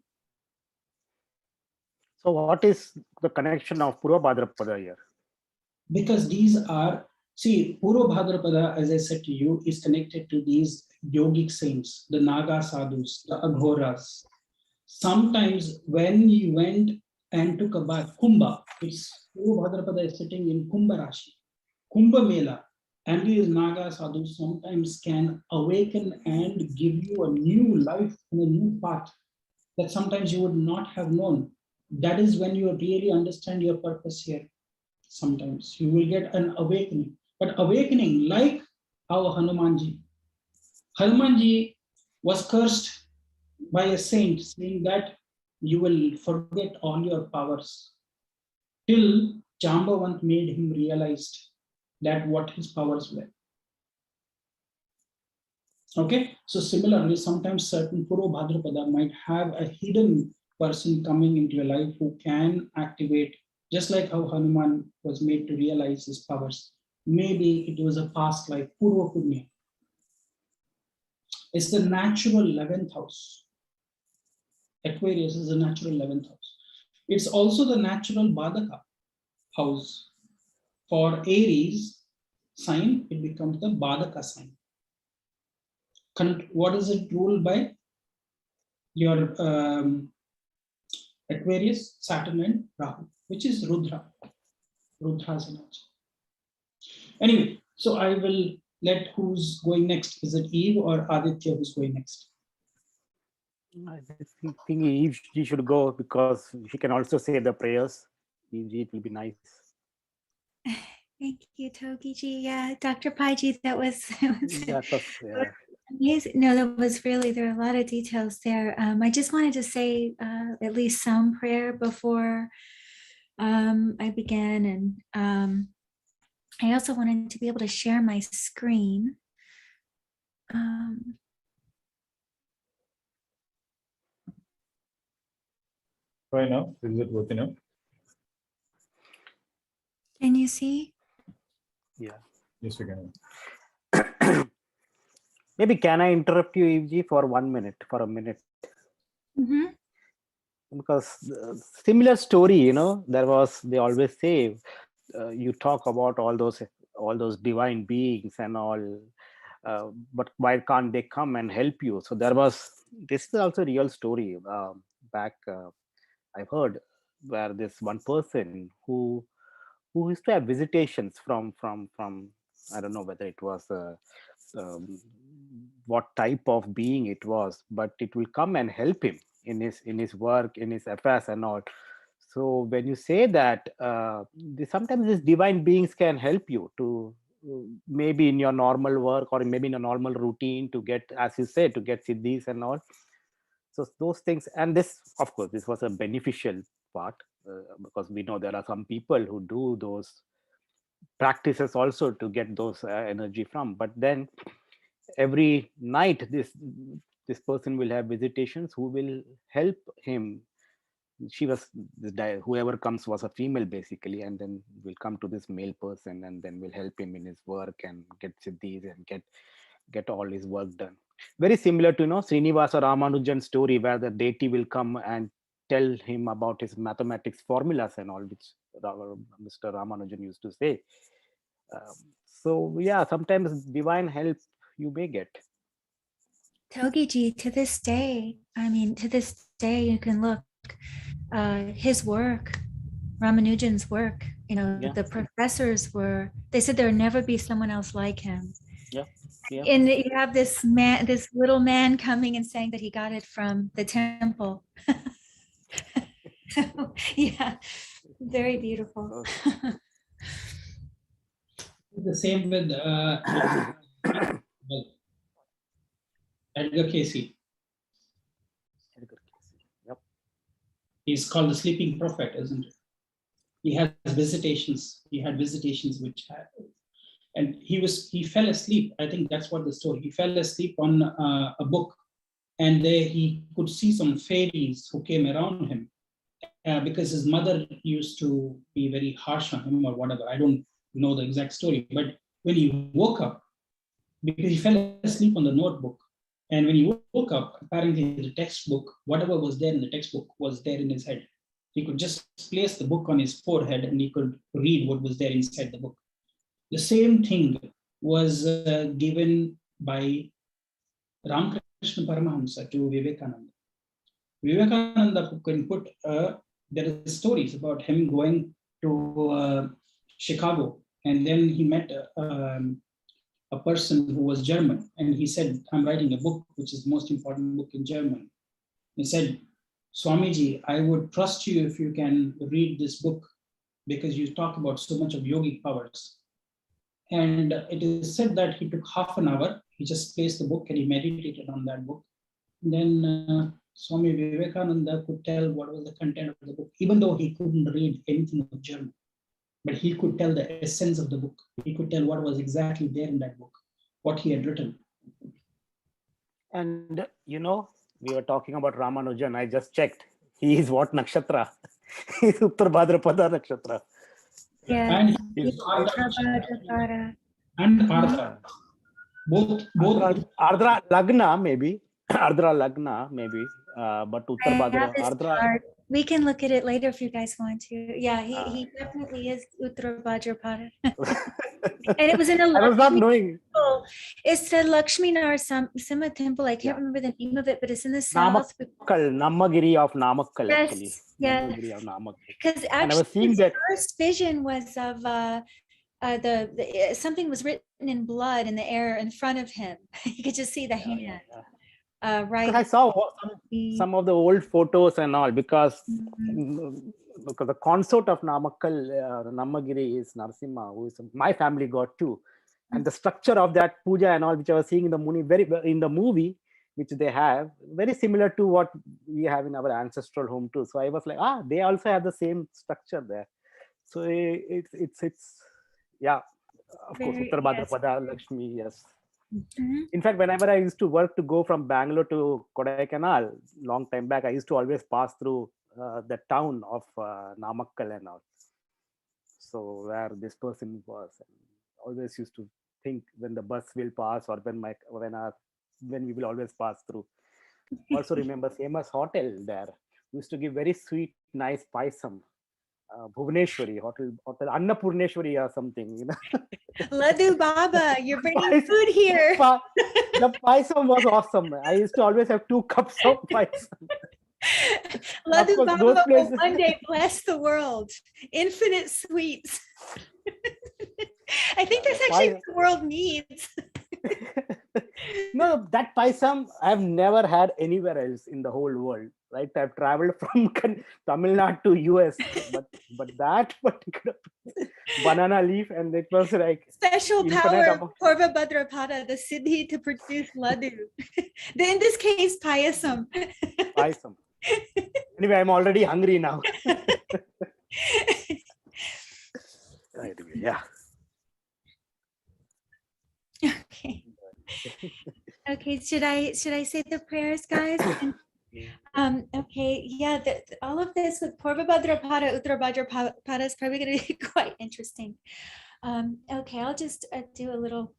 B: So what is the connection of Purva Bhadrapada here?
A: Because these are, see, Purva Bhadrapada, as I said to you, is connected to these yogic saints, the Naga sadhus, the Aghoras. Sometimes when he went and took a bath, Kumbha, it's Purva Bhadrapada is sitting in Kumbha Rashi, Kumbha Mela, and these Naga sadhus sometimes can awaken and give you a new life and a new path that sometimes you would not have known. That is when you really understand your purpose here. Sometimes you will get an awakening, but awakening like how Hanumanji was cursed by a saint saying that you will forget all your powers, till Jambavant made him realize that what his powers were. Okay, so similarly, sometimes certain Purva Bhadrapada might have a hidden person coming into your life who can activate, just like how Hanuman was made to realize his powers. Maybe it was a past life, Purva Punya. It's the natural 11th house. Aquarius is the natural 11th house. It's also the natural Badaka house. For Aries sign, it becomes the Badaka sign. What is it ruled by? Your Aquarius, Saturn and Rahu, which is Rudra. Rudra's energy. Anyway, so I will let who's going next. Is it Eve or Aditya who's going next?
B: I think Eve, she should go because she can also say the prayers. Eve, it will be nice.
D: Thank you, Togiji. Yeah, Dr. Paiji, that was
B: Yeah.
D: amazing. No, that was really, there are a lot of details there. I just wanted to say at least some prayer before I began. And I also wanted to be able to share my screen.
C: Try now. Is it working now?
D: Can you see?
B: Yeah.
C: Yes, we can.
B: Maybe can I interrupt you, Evji, for 1 minute, for a minute?
D: Mm-hmm.
B: Because similar story, they always say, you talk about all those divine beings and all, but why can't they come and help you? So this is also a real story. Back, I've heard where this one person who used to have visitations from I don't know whether it was what type of being it was, but it will come and help him in his work, in his affairs and all. So when you say that, sometimes these divine beings can help you to maybe in your normal work or maybe in a normal routine to get, as you said, to get siddhis and all. So those things, and this, of course, this was a beneficial part because we know there are some people who do those practices also to get those energy from. But then every night, this person will have visitations who will help him. Whoever comes was a female basically, and then will come to this male person and then will help him in his work and get siddhis and get all his work done. Very similar to Srinivasa Ramanujan story, where the deity will come and tell him about his mathematics formulas and all, which Mr. Ramanujan used to say. So yeah, sometimes divine help you may get.
D: Togiji, to this day, you can look his work, Ramanujan's work,
B: Yeah.
D: the professors they said there would never be someone else like him.
B: Yeah. Yeah.
D: And you have this little man coming and saying that he got it from the temple. So, yeah, very beautiful.
A: The same with Edgar Casey.
B: Yep.
A: He's called the sleeping prophet, isn't it? He has visitations. He had visitations and he fell asleep. I think that's what the story. He fell asleep on a book, and there he could see some fairies who came around him because his mother used to be very harsh on him or whatever. I don't know the exact story, but when he woke up, because he fell asleep on the notebook, and when he woke up, apparently the textbook, whatever was there in the textbook, was there in his head. He could just place the book on his forehead and he could read what was there inside the book. The same thing was given by Ramakrishna Paramahamsa to Vivekananda. Vivekananda can put, there are stories about him going to Chicago, and then he met a person who was German, and he said, I'm writing a book, which is the most important book in German. He said, Swamiji, I would trust you if you can read this book because you talk about so much of yogic powers. And it is said that he took half an hour. He just placed the book and he meditated on that book. And then Swami Vivekananda could tell what was the content of the book, even though he couldn't read anything of German. But he could tell the essence of the book. He could tell what was exactly there in that book, what he had written.
B: And we were talking about Ramanujan. I just checked. He is what nakshatra? He's Uttar Bhadrapada nakshatra.
D: Yeah.
A: And he's
D: Bhadrapada.
A: and Ardra. Both.
B: Ardra Lagna, maybe. Ardra Lagna, maybe. But Uttar Bhadra. Ardra.
D: We can look at it later if you guys want to. Yeah, he definitely is Uttar Bhadrapada. And it was in a
B: I was not knowing.
D: temple. It's the Lakshmi Narasimha temple. I can't remember the name of it, but it's in the south.
B: Nammagiri of Namakkal,
D: Yes,
B: actually.
D: yeah.
B: Nammagiri of Namakkal.
D: Because
B: And I was
D: actually,
B: seeing
D: his
B: that.
D: first vision was of something was written in blood in the air in front of him. You could just see the hand. Right.
B: Because I saw some of the old photos and all, because the consort of Namakkal, Nammagiri is Narasimha, who is my family god too. And the structure of that puja and all, which I was seeing in the movie, which they have, very similar to what we have in our ancestral home too. So I was like, they also have the same structure there. So it's yeah, of course, Uttar Bhadrapada, Lakshmi, yes. In fact, whenever I used to work to go from Bangalore to Kodaikanal, long time back, I used to always pass through the town of Namakkal and all. So where this person was, and always used to think when the bus will pass or when we will always pass through. Also remember famous hotel there. We used to give very sweet, nice paisam. Bhubaneswari hotel Annapurneshwari or something,
D: Laddu Baba, you're bringing food here.
B: The paisam was awesome. I used to always have 2 cups of paisam.
D: Laddu
B: course,
D: Baba
B: those
D: will
B: places-
D: one day bless the world. Infinite sweets. I think that's actually what the world needs.
B: No, that paisam I've never had anywhere else in the whole world. Right, I've traveled from Tamil Nadu to US, but that particular banana leaf, and it was like
D: Special power of Purva Bhadrapada, the siddhi to produce laddu. In this case, payasam.
B: Paisam. Anyway, I'm already hungry now. Anyway, yeah.
D: Okay. Okay. Should I say the prayers, guys? Okay. Yeah. All of this with Purva Bhadrapada, Uttar Bhadrapada is probably going to be quite interesting. Okay. I'll just do a little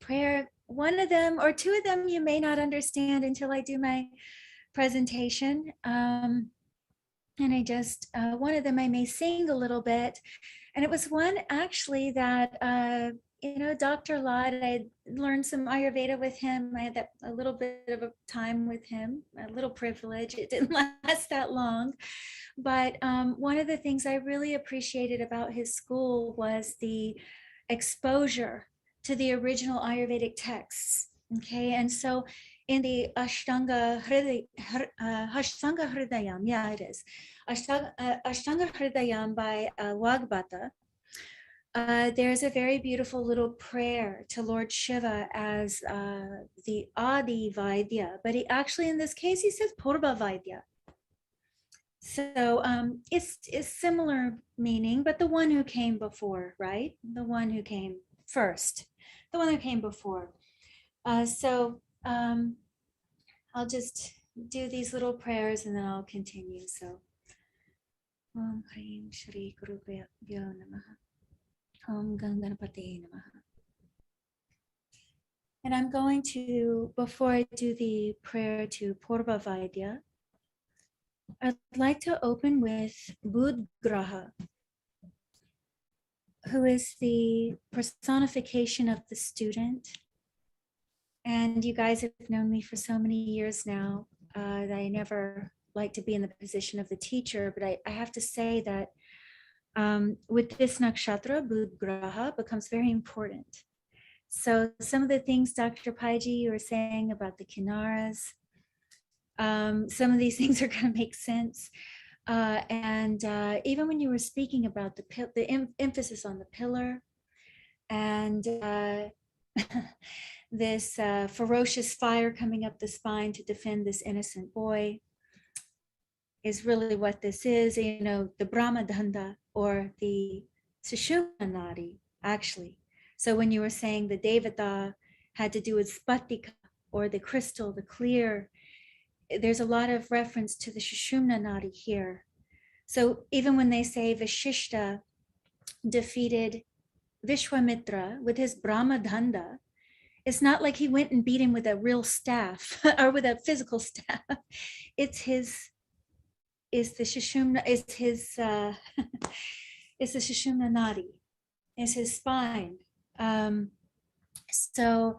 D: prayer. One of them or two of them you may not understand until I do my presentation. And I just one of them I may sing a little bit. And it was one actually that Dr. Lott, I learned some Ayurveda with him. I had a little bit of a time with him, a little privilege. It didn't last that long. But one of the things I really appreciated about his school was the exposure to the original Ayurvedic texts. Okay, and so in the Ashtanga Hridayam, yeah, it is. Ashtanga Hridayam by Vagbhata. There's a very beautiful little prayer to Lord Shiva as the Adi Vaidya, but he actually, in this case, he says Purva Vaidya. So it's similar meaning, but the one who came before, right? The one who came first, the one who came before. So I'll just do these little prayers and then I'll continue. So, Om Hrim Shri Gurubhyo Namaha. Om Ganganapate Namaha. And I'm going to, before I do the prayer to Purva Vaidya, I'd like to open with Bud Graha, who is the personification of the student. And you guys have known me for so many years now that I never like to be in the position of the teacher, but I have to say that with this nakshatra, Bud Graha becomes very important. So some of the things, Dr. Paiji, you were saying about the kinaras, some of these things are going to make sense. And even when you were speaking about the emphasis on the pillar and this ferocious fire coming up the spine to defend this innocent boy is really what this is, the Brahma Danda or the Sushumna Nadi, actually. So when you were saying the Devata had to do with Spatika or the crystal, the clear, there's a lot of reference to the Sushumna Nadi here. So even when they say Vashishta defeated Vishwamitra with his Brahma Danda, it's not like he went and beat him with a real staff or with a physical staff. It's the Sushumna, it's the Sushumna Nadi, it's his spine. So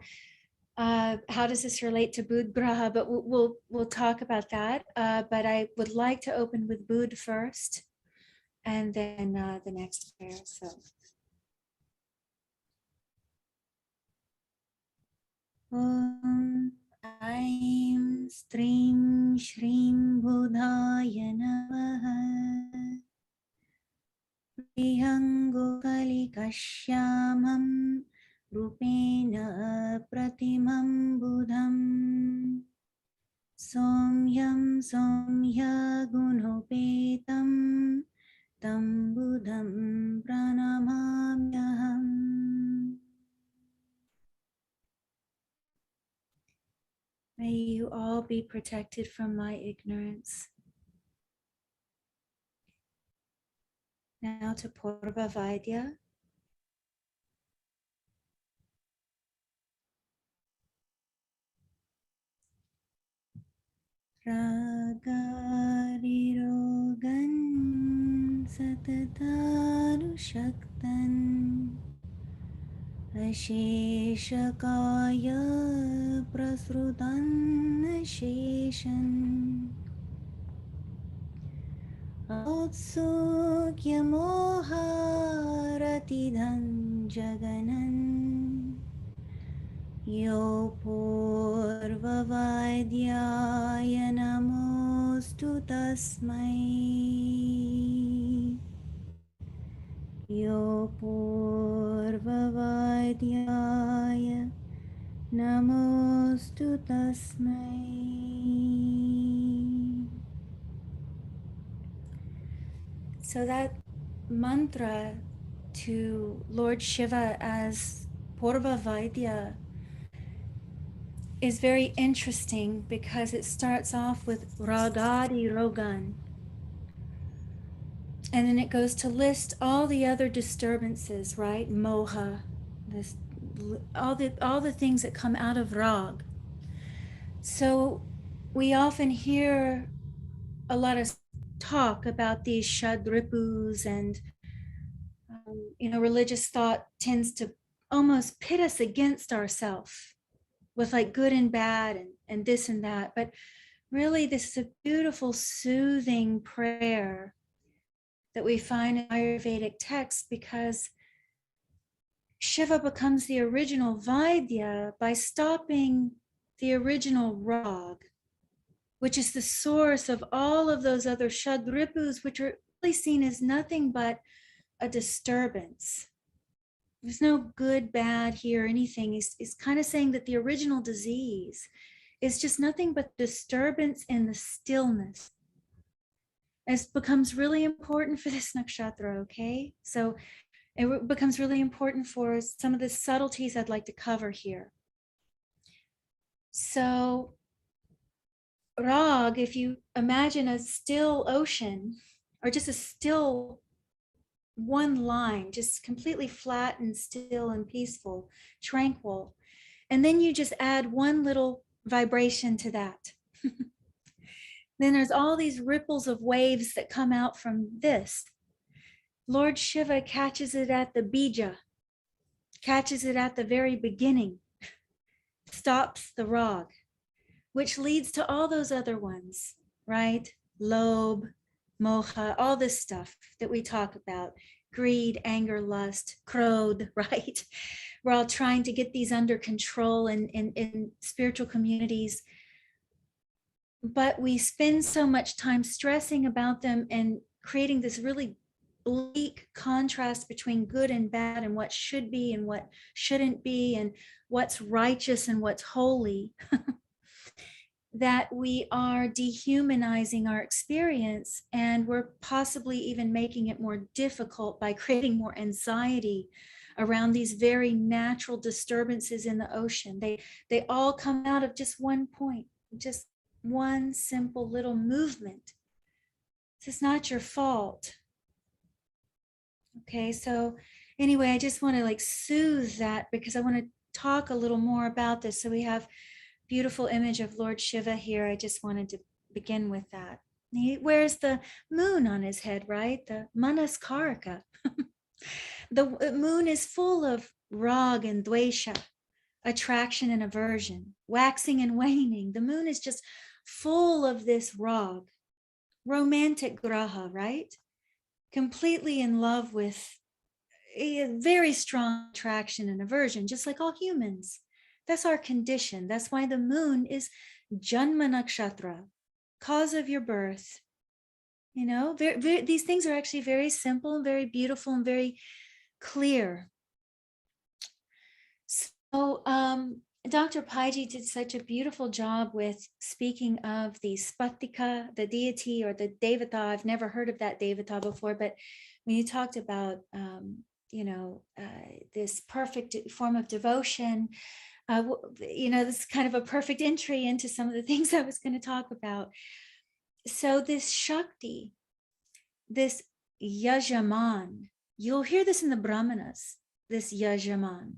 D: how does this relate to Bud Graha? But we'll talk about that. But I would like to open with Bud first, and then the next prayer. So. Om Aim Strim Shrim Budhaya Namaha Priyango Kali Kashyamam Rupena Pratimam Budham Somyam Somya Gunopetam Tam Budham Pranamamyaham. May you all be protected from my ignorance. Now to Purva Vaidya. Ragarirogan satataru shaktan Asheshakaya prasrutan asheshan Autsukya moharatidhan jaganan Yo Purva Vaidyaya namostu tasmai Yo Purva Vaidyaya namostu tasmai. So that mantra to Lord Shiva as Purva Vaidya is very interesting because it starts off with Ragadi Rogan. And then it goes to list all the other disturbances, right? Moha, all the things that come out of rag. So we often hear a lot of talk about these shadripus, and religious thought tends to almost pit us against ourselves with like good and bad and this and that. But really, this is a beautiful, soothing prayer that we find in Ayurvedic texts, because Shiva becomes the original Vaidya by stopping the original Rag, which is the source of all of those other Shadripus, which are really seen as nothing but a disturbance. There's no good, bad here, anything. It's kind of saying that the original disease is just nothing but disturbance in the stillness. It becomes really important for this nakshatra, okay? So it becomes really important for some of the subtleties I'd like to cover here. So Rag, if you imagine a still ocean, or just a still one line, just completely flat and still and peaceful, tranquil, and then you just add one little vibration to that. Then there's all these ripples of waves that come out from this. Lord Shiva catches it at the bija, catches it at the very beginning, stops the Rag, which leads to all those other ones, right? Lobe, moha, all this stuff that we talk about, greed, anger, lust, krodh, right? We're all trying to get these under control in spiritual communities, but we spend so much time stressing about them and creating this really bleak contrast between good and bad, and what should be and what shouldn't be, and what's righteous and what's holy, that we are dehumanizing our experience, and we're possibly even making it more difficult by creating more anxiety around these very natural disturbances in the ocean. They all come out of just one point, just one simple little movement. It's not your fault. Okay, so anyway, I just want to like soothe that, because I want to talk a little more about this. So we have beautiful image of Lord Shiva here. I just wanted to begin with that. He wears the moon on his head, right? The Manaskaraka. The moon is full of Rag and Dvesha, attraction and aversion, waxing and waning. The moon is just full of this Rag, romantic graha, right? Completely in love with a very strong attraction and aversion, just like all humans. That's our condition. That's why the moon is Janma Nakshatra, cause of your birth. You know, these things are actually very simple and very beautiful and very clear. So Dr. Paiji did such a beautiful job with speaking of the Spatika, the deity, or the Devata. I've never heard of that Devata before, but when you talked about, this perfect form of devotion, this is kind of a perfect entry into some of the things I was going to talk about. So this Shakti, this Yajaman, you'll hear this in the Brahmanas, this Yajaman.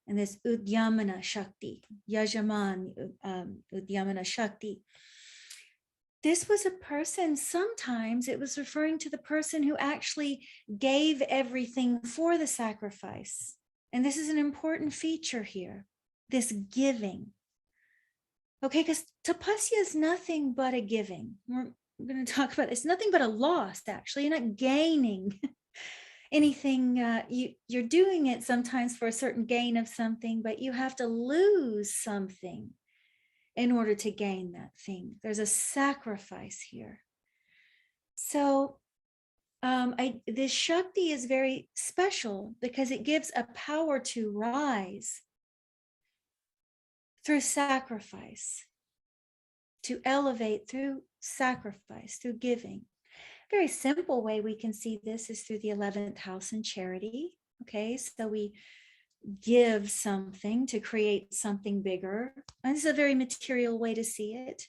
D: And this Udyamana Shakti, Yajaman, Udyamana Shakti. This was a person, sometimes it was referring to the person who actually gave everything for the sacrifice. And this is an important feature here, this giving. Okay, because tapasya is nothing but a giving. We're going to talk about it. It's nothing but a loss, actually. You're not gaining anything. You're doing it sometimes for a certain gain of something, but you have to lose something in order to gain that thing. There's a sacrifice here. So this Shakti is very special because it gives a power to rise through sacrifice, to elevate through sacrifice, through giving. Very simple way we can see this is through the 11th house in charity. Okay, so we give something to create something bigger. And this is a very material way to see it.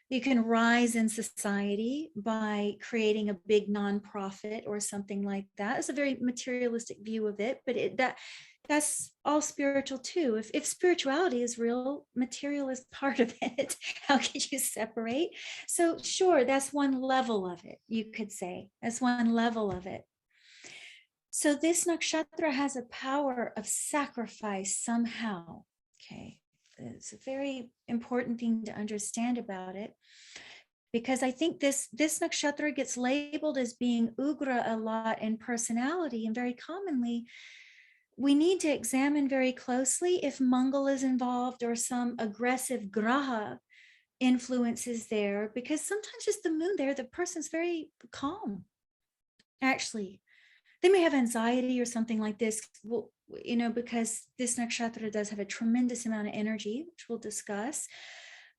D: You can rise in society by creating a big nonprofit or something like that. It's a very materialistic view of it, but that's all spiritual too. If spirituality is real, material is part of it. How could you separate? So sure, that's one level of it, you could say. That's one level of it. So this nakshatra has a power of sacrifice somehow. Okay, it's a very important thing to understand about it, because I think this nakshatra gets labeled as being ugra a lot in personality, and very commonly we need to examine very closely if Mangal is involved or some aggressive graha influences there, because sometimes just the moon there, the person's very calm. Actually, they may have anxiety or something like this, well, you know, because this nakshatra does have a tremendous amount of energy, which we'll discuss,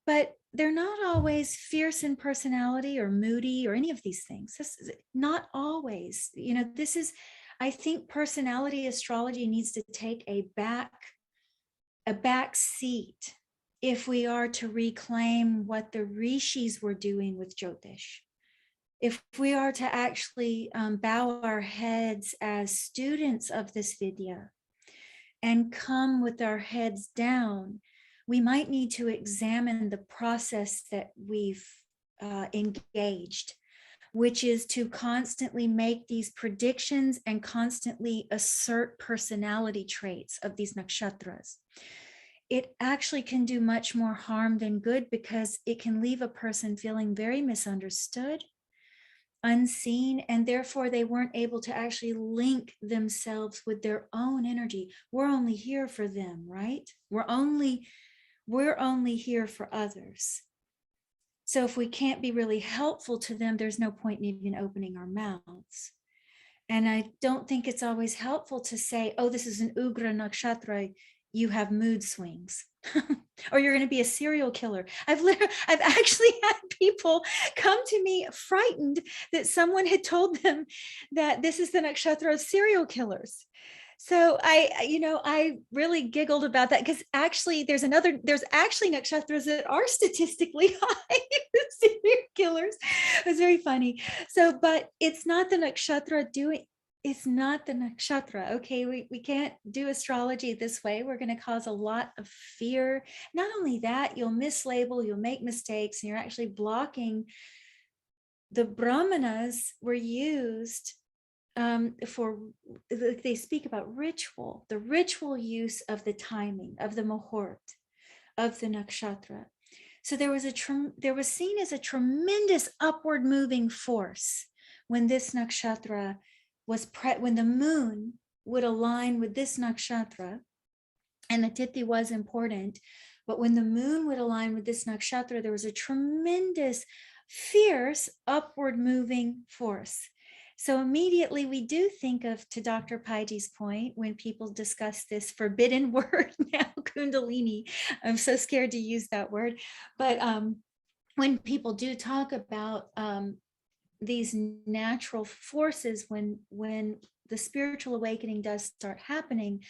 D: but they're not always fierce in personality or moody or any of these things. This is not always, you know, this is, I think personality astrology needs to take a back seat if we are to reclaim what the rishis were doing with Jyotish. If we are to actually bow our heads as students of this vidya and come with our heads down, we might need to examine the process that we've engaged, which is to constantly make these predictions and constantly assert personality traits of these nakshatras. It actually can do much more harm than good, because it can leave a person feeling very misunderstood, unseen, and therefore they weren't able to actually link themselves with their own energy. We're only here for them, right? We're only here for others. So if we can't be really helpful to them, there's no point in even opening our mouths. And I don't think it's always helpful to say, oh, this is an Ugra nakshatra, you have mood swings, or you're going to be a serial killer. I've actually had people come to me frightened that someone had told them that this is the nakshatra of serial killers. So I really giggled about that, because actually there's actually nakshatras that are statistically high serial killers. It was very funny. So, but it's not the nakshatra it's not the nakshatra. Okay, we can't do astrology this way. We're going to cause a lot of fear. Not only that, you'll mislabel, you'll make mistakes, and you're actually blocking. The brahmanas were used for, they speak about ritual, the ritual use of the timing of the muhurt of the nakshatra. So there was seen as a tremendous upward moving force when this nakshatra was when the moon would align with this nakshatra, and the tithi was important, but when the moon would align with this nakshatra, there was a tremendous fierce upward moving force. So immediately we do think of, to Dr. Paiji's point, when people discuss this forbidden word now, kundalini. I'm so scared to use that word, but when people do talk about these natural forces, when the spiritual awakening does start happening,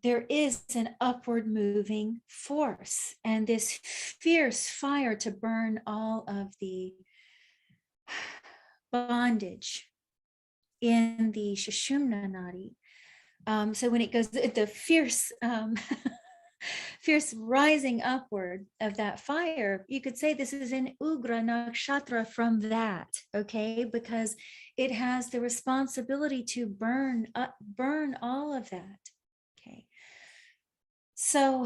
D: there is an upward moving force and this fierce fire to burn all of the bondage in the Sushumna Nadi. So when it goes, the fierce fierce rising upward of that fire, you could say this is an Ugra nakshatra from that, okay? Because it has the responsibility to burn all of that, okay? So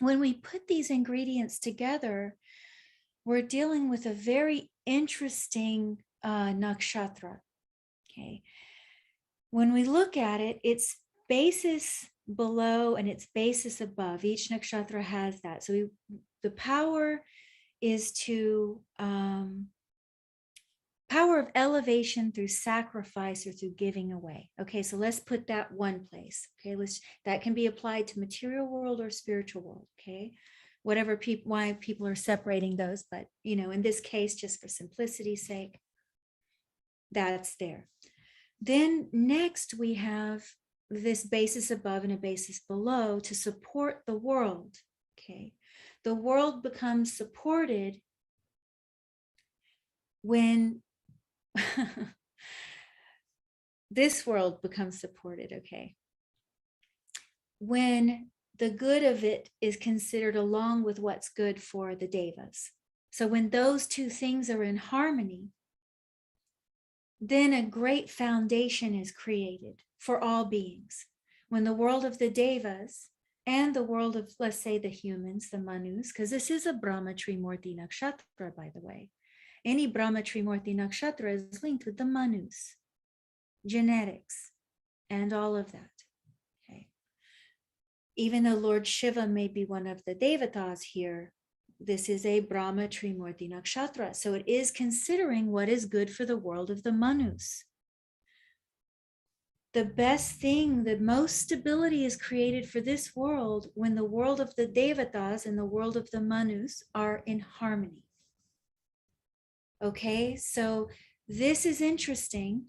D: when we put these ingredients together, we're dealing with a very interesting nakshatra, okay? When we look at it, it's basis below and its basis above. Each nakshatra has that. So the power is to power of elevation through sacrifice or through giving away. Okay, so let's put that one place. Okay, that can be applied to material world or spiritual world. Okay, whatever why people are separating those, but you know, in this case, just for simplicity's sake, that's there. Then next we have this basis above and a basis below to support the world. Okay, the world becomes supported when this world becomes supported, okay, when the good of it is considered along with what's good for the devas. So when those two things are in harmony, then a great foundation is created for all beings. When the world of the Devas and the world of, let's say, the humans, the Manus, because this is a Brahma Trimurti Nakshatra, by the way. Any Brahma Trimurti Nakshatra is linked with the Manus, genetics, and all of that. Okay. Even though Lord Shiva may be one of the Devatas here, this is a Brahma Trimurti Nakshatra. So it is considering what is good for the world of the Manus. The best thing, the most stability is created for this world when the world of the Devatas and the world of the Manus are in harmony. Okay, so this is interesting.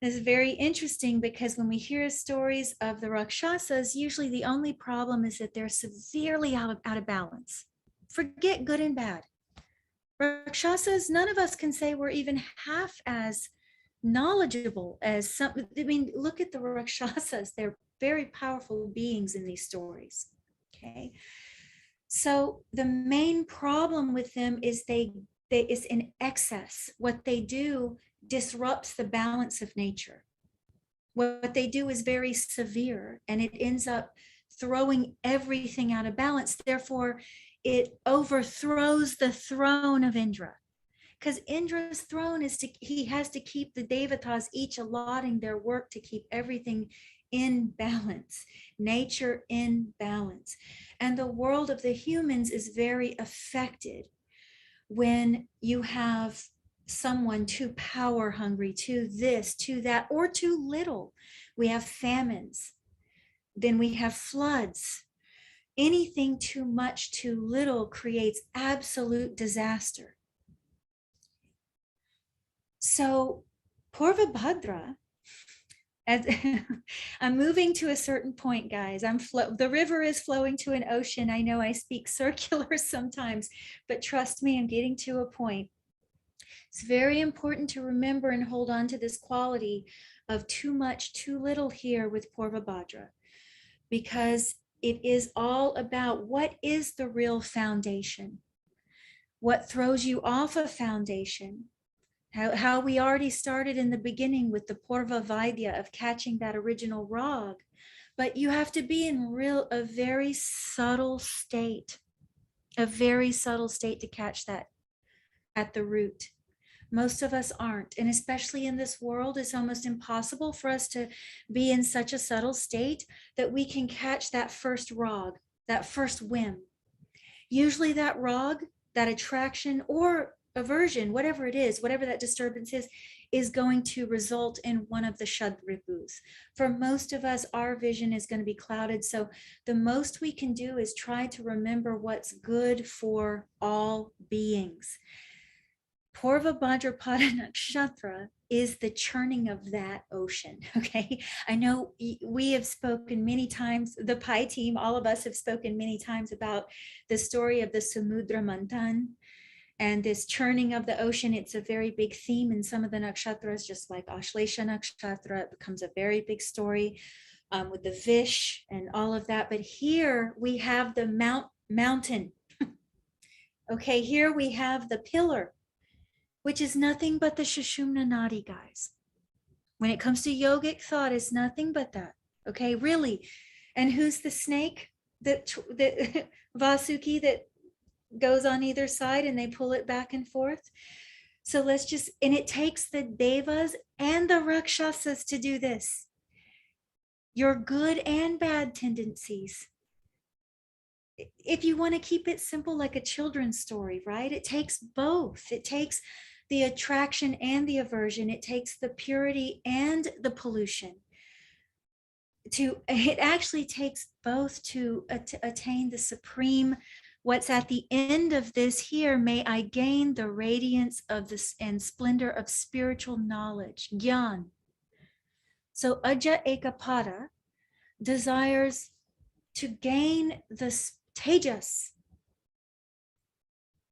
D: This is very interesting because when we hear stories of the Rakshasas, usually the only problem is that they're severely out of balance. Forget good and bad. Rakshasas, none of us can say we're even half as knowledgeable as some. I mean, look at the Rakshasas. They're very powerful beings in these stories. Okay. So the main problem with them is they is in excess. What they do disrupts the balance of nature. What they do is very severe and it ends up throwing everything out of balance. Therefore, it overthrows the throne of Indra. Because Indra's throne is he has to keep the Devatas each allotting their work to keep everything in balance, nature in balance. And the world of the humans is very affected when you have someone too power hungry, too this, too that, or too little. We have famines, then we have floods. Anything too much, too little creates absolute disaster. So Purva Bhadra, as I'm moving to a certain point, guys. The river is flowing to an ocean. I know I speak circular sometimes, but trust me, I'm getting to a point. It's very important to remember and hold on to this quality of too much, too little here with Purva Bhadra, because it is all about what is the real foundation, what throws you off a foundation. How we already started in the beginning with the Purva Vaidya of catching that original rag, but you have to be in a very subtle state, to catch that at the root. Most of us aren't, and especially in this world, it's almost impossible for us to be in such a subtle state that we can catch that first rag, that first whim. Usually that rag, that attraction or aversion, whatever it is, whatever that disturbance is going to result in one of the Shadripus. For most of us, our vision is going to be clouded. So the most we can do is try to remember what's good for all beings. Purva Bhadrapada Nakshatra is the churning of that ocean, okay? I know we have spoken many times, the Pi team, all of us have spoken many times about the story of the Samudra Manthan, and this churning of the ocean. It's a very big theme in some of the nakshatras, just like Ashlesha Nakshatra. It becomes a very big story with the Vish and all of that. But here we have the mountain. Okay, here we have the pillar, which is nothing but the Sushumna Nadi, guys. When it comes to yogic thought, it's nothing but that. Okay, really. And who's the snake that Vasuki that goes on either side and they pull it back and forth? So let's just, and it takes the Devas and the Rakshasas to do this. Your good and bad tendencies. If you want to keep it simple, like a children's story, right? It takes both. It takes the attraction and the aversion. It takes the purity and the pollution. It actually takes both to attain the supreme. What's at the end of this here, may I gain the radiance of this and splendor of spiritual knowledge, Gyan. So Aja Ekapada desires to gain the tejas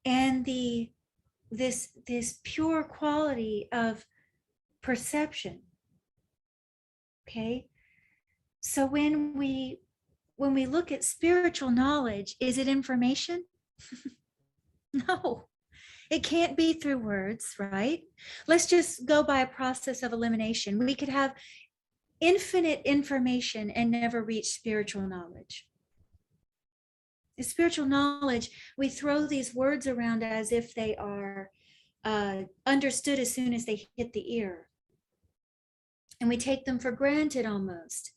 D: and this pure quality of perception. Okay, so when we look at spiritual knowledge, is it information? No, It can't be through words, right? Let's just go by a process of elimination. We could have infinite information and never reach spiritual knowledge. The spiritual knowledge, we throw these words around as if they are understood as soon as they hit the ear. And we take them for granted almost.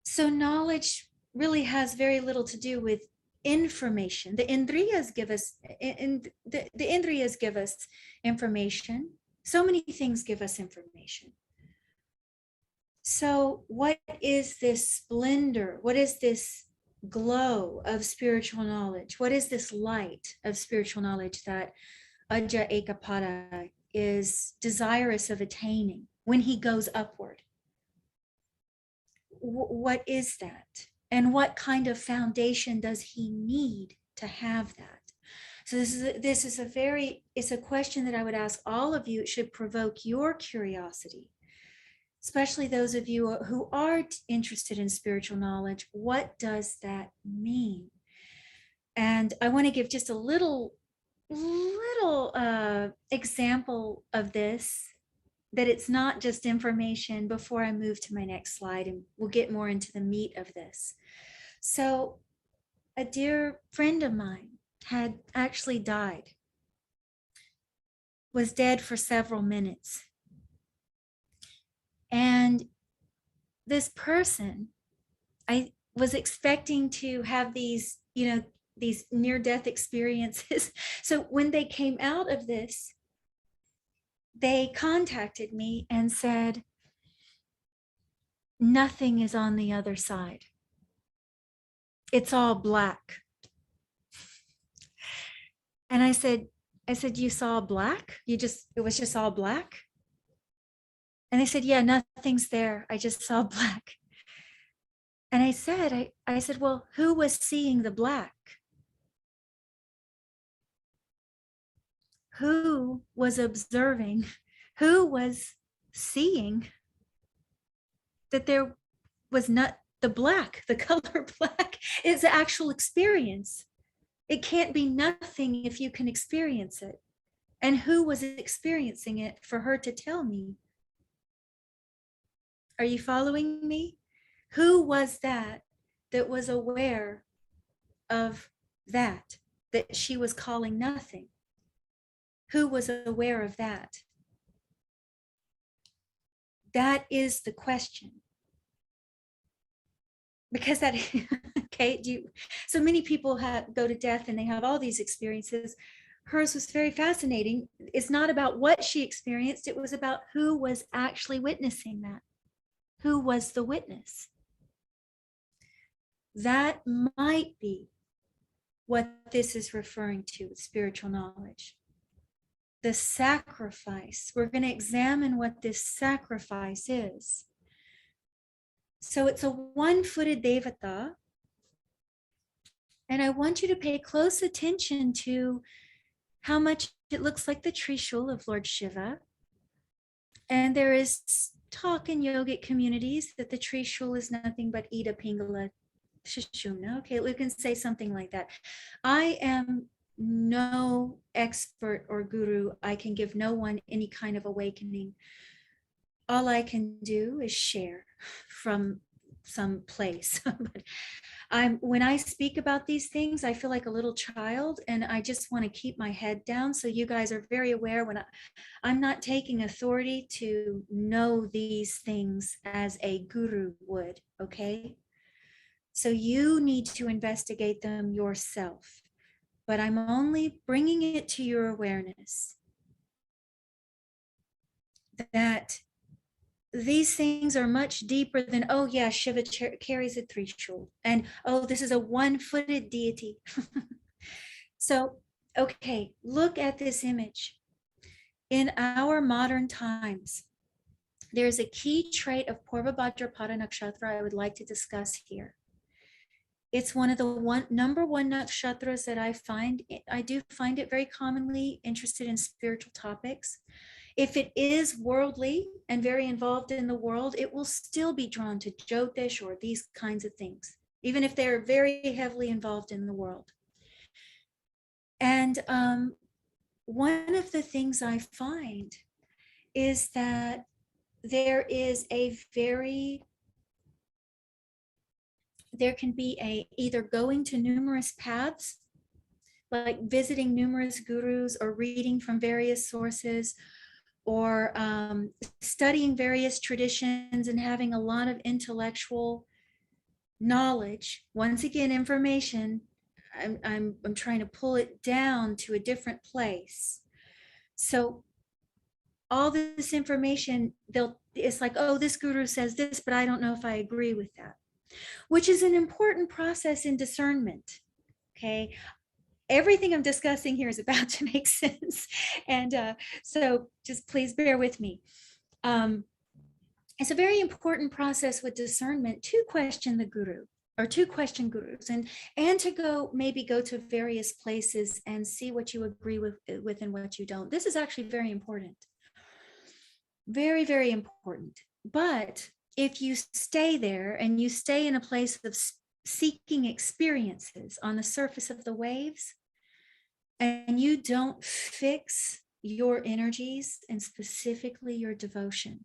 D: So knowledge really has very little to do with information. The indriyas give us, the indriyas give us information. So many things give us information. So what is this splendor? What is this glow of spiritual knowledge? What is this light of spiritual knowledge that Ajja Ekapada is desirous of attaining when he goes upward? What is that? And what kind of foundation does he need to have that? So it's a question that I would ask all of you. It should provoke your curiosity, especially those of you who are interested in spiritual knowledge. What does that mean? And I want to give just a little example of this, that it's not just information, before I move to my next slide, and we'll get more into the meat of this. So a dear friend of mine had actually died, was dead for several minutes. And this person, I was expecting to have these, these near-death experiences. So when they came out of this, they contacted me and said, nothing is on the other side. It's all black. And I said, you saw black? It was just all black? And they said, yeah, nothing's there. I just saw black. And I said, well, who was seeing the black? Who was observing? Who was seeing that there was not the black, the color black is the actual experience. It can't be nothing if you can experience it. And who was experiencing it for her to tell me? Are you following me? Who was that was aware of that she was calling nothing? Who was aware of that? That is the question. Because that, okay, so many people go to death and they have all these experiences. Hers was very fascinating. It's not about what she experienced, it was about who was actually witnessing that. Who was the witness? That might be what this is referring to with spiritual knowledge. The sacrifice. We're going to examine what this sacrifice is. So it's a one-footed devata. And I want you to pay close attention to how much it looks like the Trishul of Lord Shiva. And there is talk in yogic communities that the Trishul is nothing but Ida Pingala Shishumna. Okay, we can say something like that. I am no expert or guru. I can give no one any kind of awakening. All I can do is share from some place. But when I speak about these things, I feel like a little child, and I just want to keep my head down. So you guys are very aware when I'm not taking authority to know these things as a guru would, okay? So you need to investigate them yourself. But I'm only bringing it to your awareness that these things are much deeper than, oh yeah, Shiva carries a Trishul, and oh, this is a one-footed deity. So, okay, look at this image. In our modern times, there's a key trait of Purva Bhadrapada Nakshatra I would like to discuss here. It's one of the number one nakshatras that I do find it very commonly interested in spiritual topics. If it is worldly and very involved in the world, it will still be drawn to Jyotish or these kinds of things, even if they're very heavily involved in the world. And one of the things I find is that there can be either going to numerous paths, like visiting numerous gurus or reading from various sources, or studying various traditions and having a lot of intellectual knowledge. Once again, information, I'm trying to pull it down to a different place. So all this information, it's like, oh, this guru says this, but I don't know if I agree with that, which is an important process in discernment. Okay. Everything I'm discussing here is about to make sense. And so just please bear with me. It's a very important process with discernment to question the guru, or to question gurus, and to maybe go to various places and see what you agree with and what you don't. This is actually very important. Very, very important. But if you stay there and you stay in a place of seeking experiences on the surface of the waves, and you don't fix your energies and specifically your devotion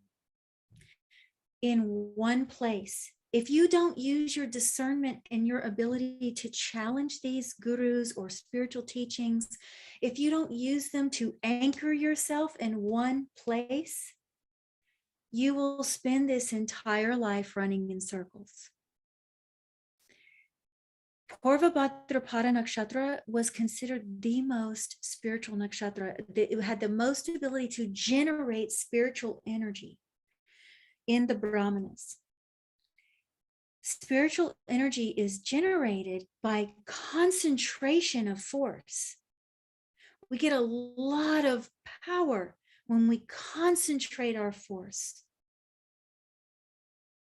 D: in one place, if you don't use your discernment and your ability to challenge these gurus or spiritual teachings, if you don't use them to anchor yourself in one place, you will spend this entire life running in circles. Purva Bhadrapada Nakshatra was considered the most spiritual nakshatra. It had the most ability to generate spiritual energy in the Brahmanas. Spiritual energy is generated by concentration of force. We get a lot of power when we concentrate our force.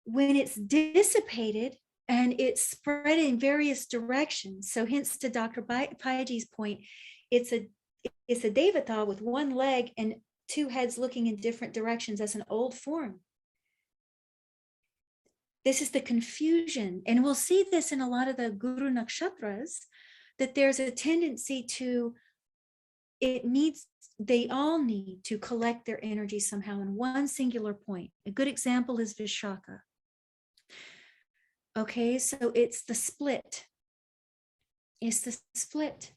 D: When it's dissipated and it's spread in various directions, so hence to Dr. Payaji's point, it's a devata with one leg and two heads looking in different directions as an old form. This is the confusion. And we'll see this in a lot of the guru nakshatras, that there's a tendency to, they all need to collect their energy somehow in one singular point. A good example is Vishaka. Okay, so it's the split. It's the split.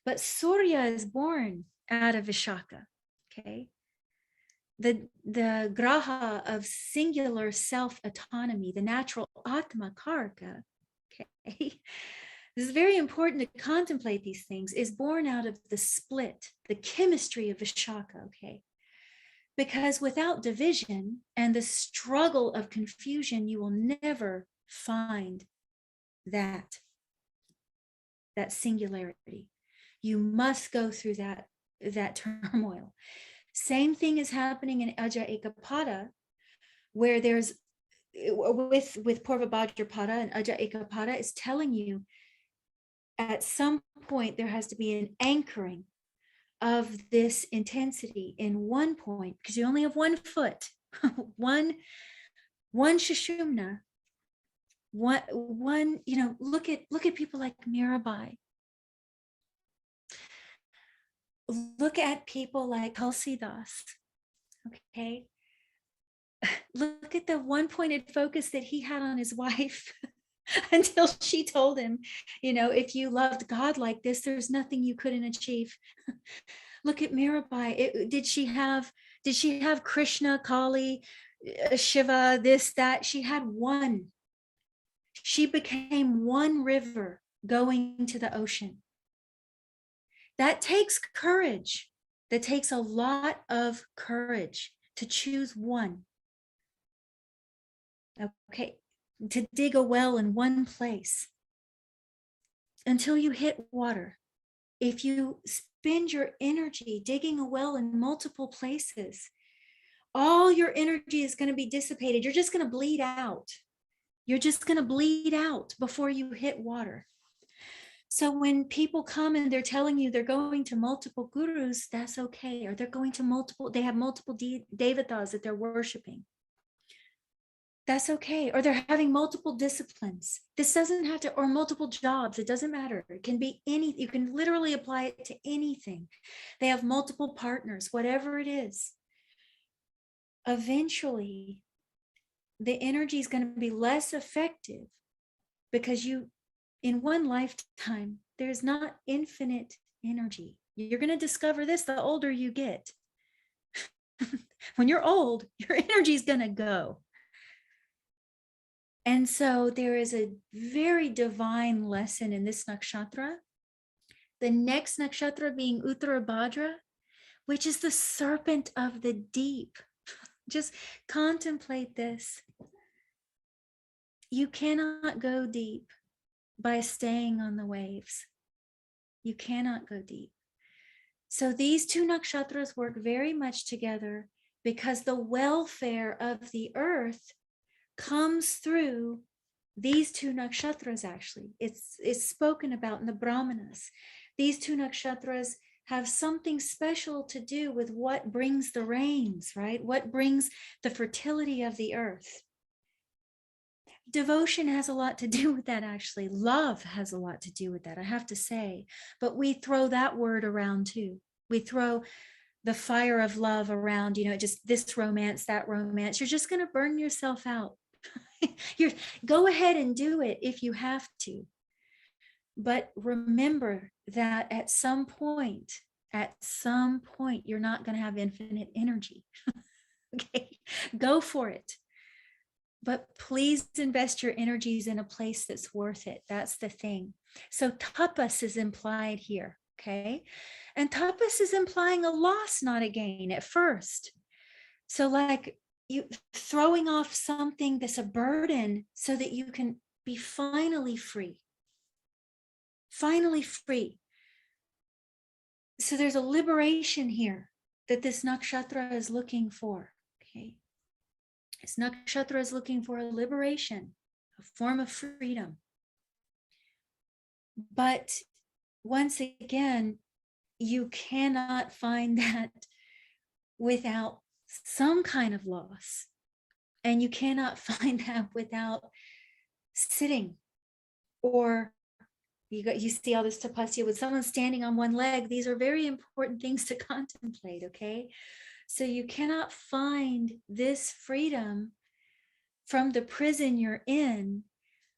D: But Surya is born out of Vishaka. Okay. The graha of singular self-autonomy, the natural Atma Karka, okay, this is very important to contemplate these things, is born out of the split, the chemistry of Vishaka, okay? Because without division and the struggle of confusion, you will never find that singularity. You must go through that turmoil. Same thing is happening in Aja Ekapada, where there's, with Purva Bhadrapada and Aja Ekapada is telling you at some point there has to be an anchoring of this intensity in one point, because you only have one foot, one Sushumna, one, look at people like Mirabai. Look at people like Tulsidas, okay? Look at the one-pointed focus that he had on his wife until she told him, if you loved God like this, there's nothing you couldn't achieve. Look at Mirabai. Did she have Krishna, Kali, Shiva, this, that? She had one. She became one river going to the ocean. That takes courage. That takes a lot of courage to choose one. Okay, to dig a well in one place until you hit water. If you spend your energy digging a well in multiple places, all your energy is going to be dissipated. You're just going to bleed out. You're just going to bleed out before you hit water. So when people come and they're telling you they're going to multiple gurus, that's okay. Or they're going to they have multiple devatas that they're worshiping. That's okay. Or they're having multiple disciplines. This doesn't have to, or multiple jobs. It doesn't matter. It can be anything. You can literally apply it to anything. They have multiple partners, whatever it is. Eventually, the energy is going to be less effective because in one lifetime, there's not infinite energy. You're going to discover this the older you get. When you're old, your energy is going to go. And so there is a very divine lesson in this nakshatra. The next nakshatra being Uttarabhadra, which is the serpent of the deep. Just contemplate this. You cannot go deep by staying on the waves. You cannot go deep. So these two nakshatras work very much together because the welfare of the earth comes through these two nakshatras. Actually, it's spoken about in the Brahmanas. These two nakshatras have something special to do with what brings the rains, right? What brings the fertility of the earth. Devotion has a lot to do with that, actually. Love has a lot to do with that, I have to say. But we throw that word around too. We throw the fire of love around, just this romance, that romance. You're just going to burn yourself out. Go ahead and do it if you have to. But remember that at some point, you're not going to have infinite energy. Okay, go for it. But please invest your energies in a place that's worth it. That's the thing. So tapas is implied here, okay? And tapas is implying a loss, not a gain at first. So like you throwing off something that's a burden so that you can be finally free. Finally free. So there's a liberation here that this nakshatra is looking for, okay? This nakshatra is looking for a liberation, a form of freedom. But once again, you cannot find that without some kind of loss. And you cannot find that without sitting. Or you see all this tapasya with someone standing on one leg. These are very important things to contemplate, okay? So you cannot find this freedom from the prison you're in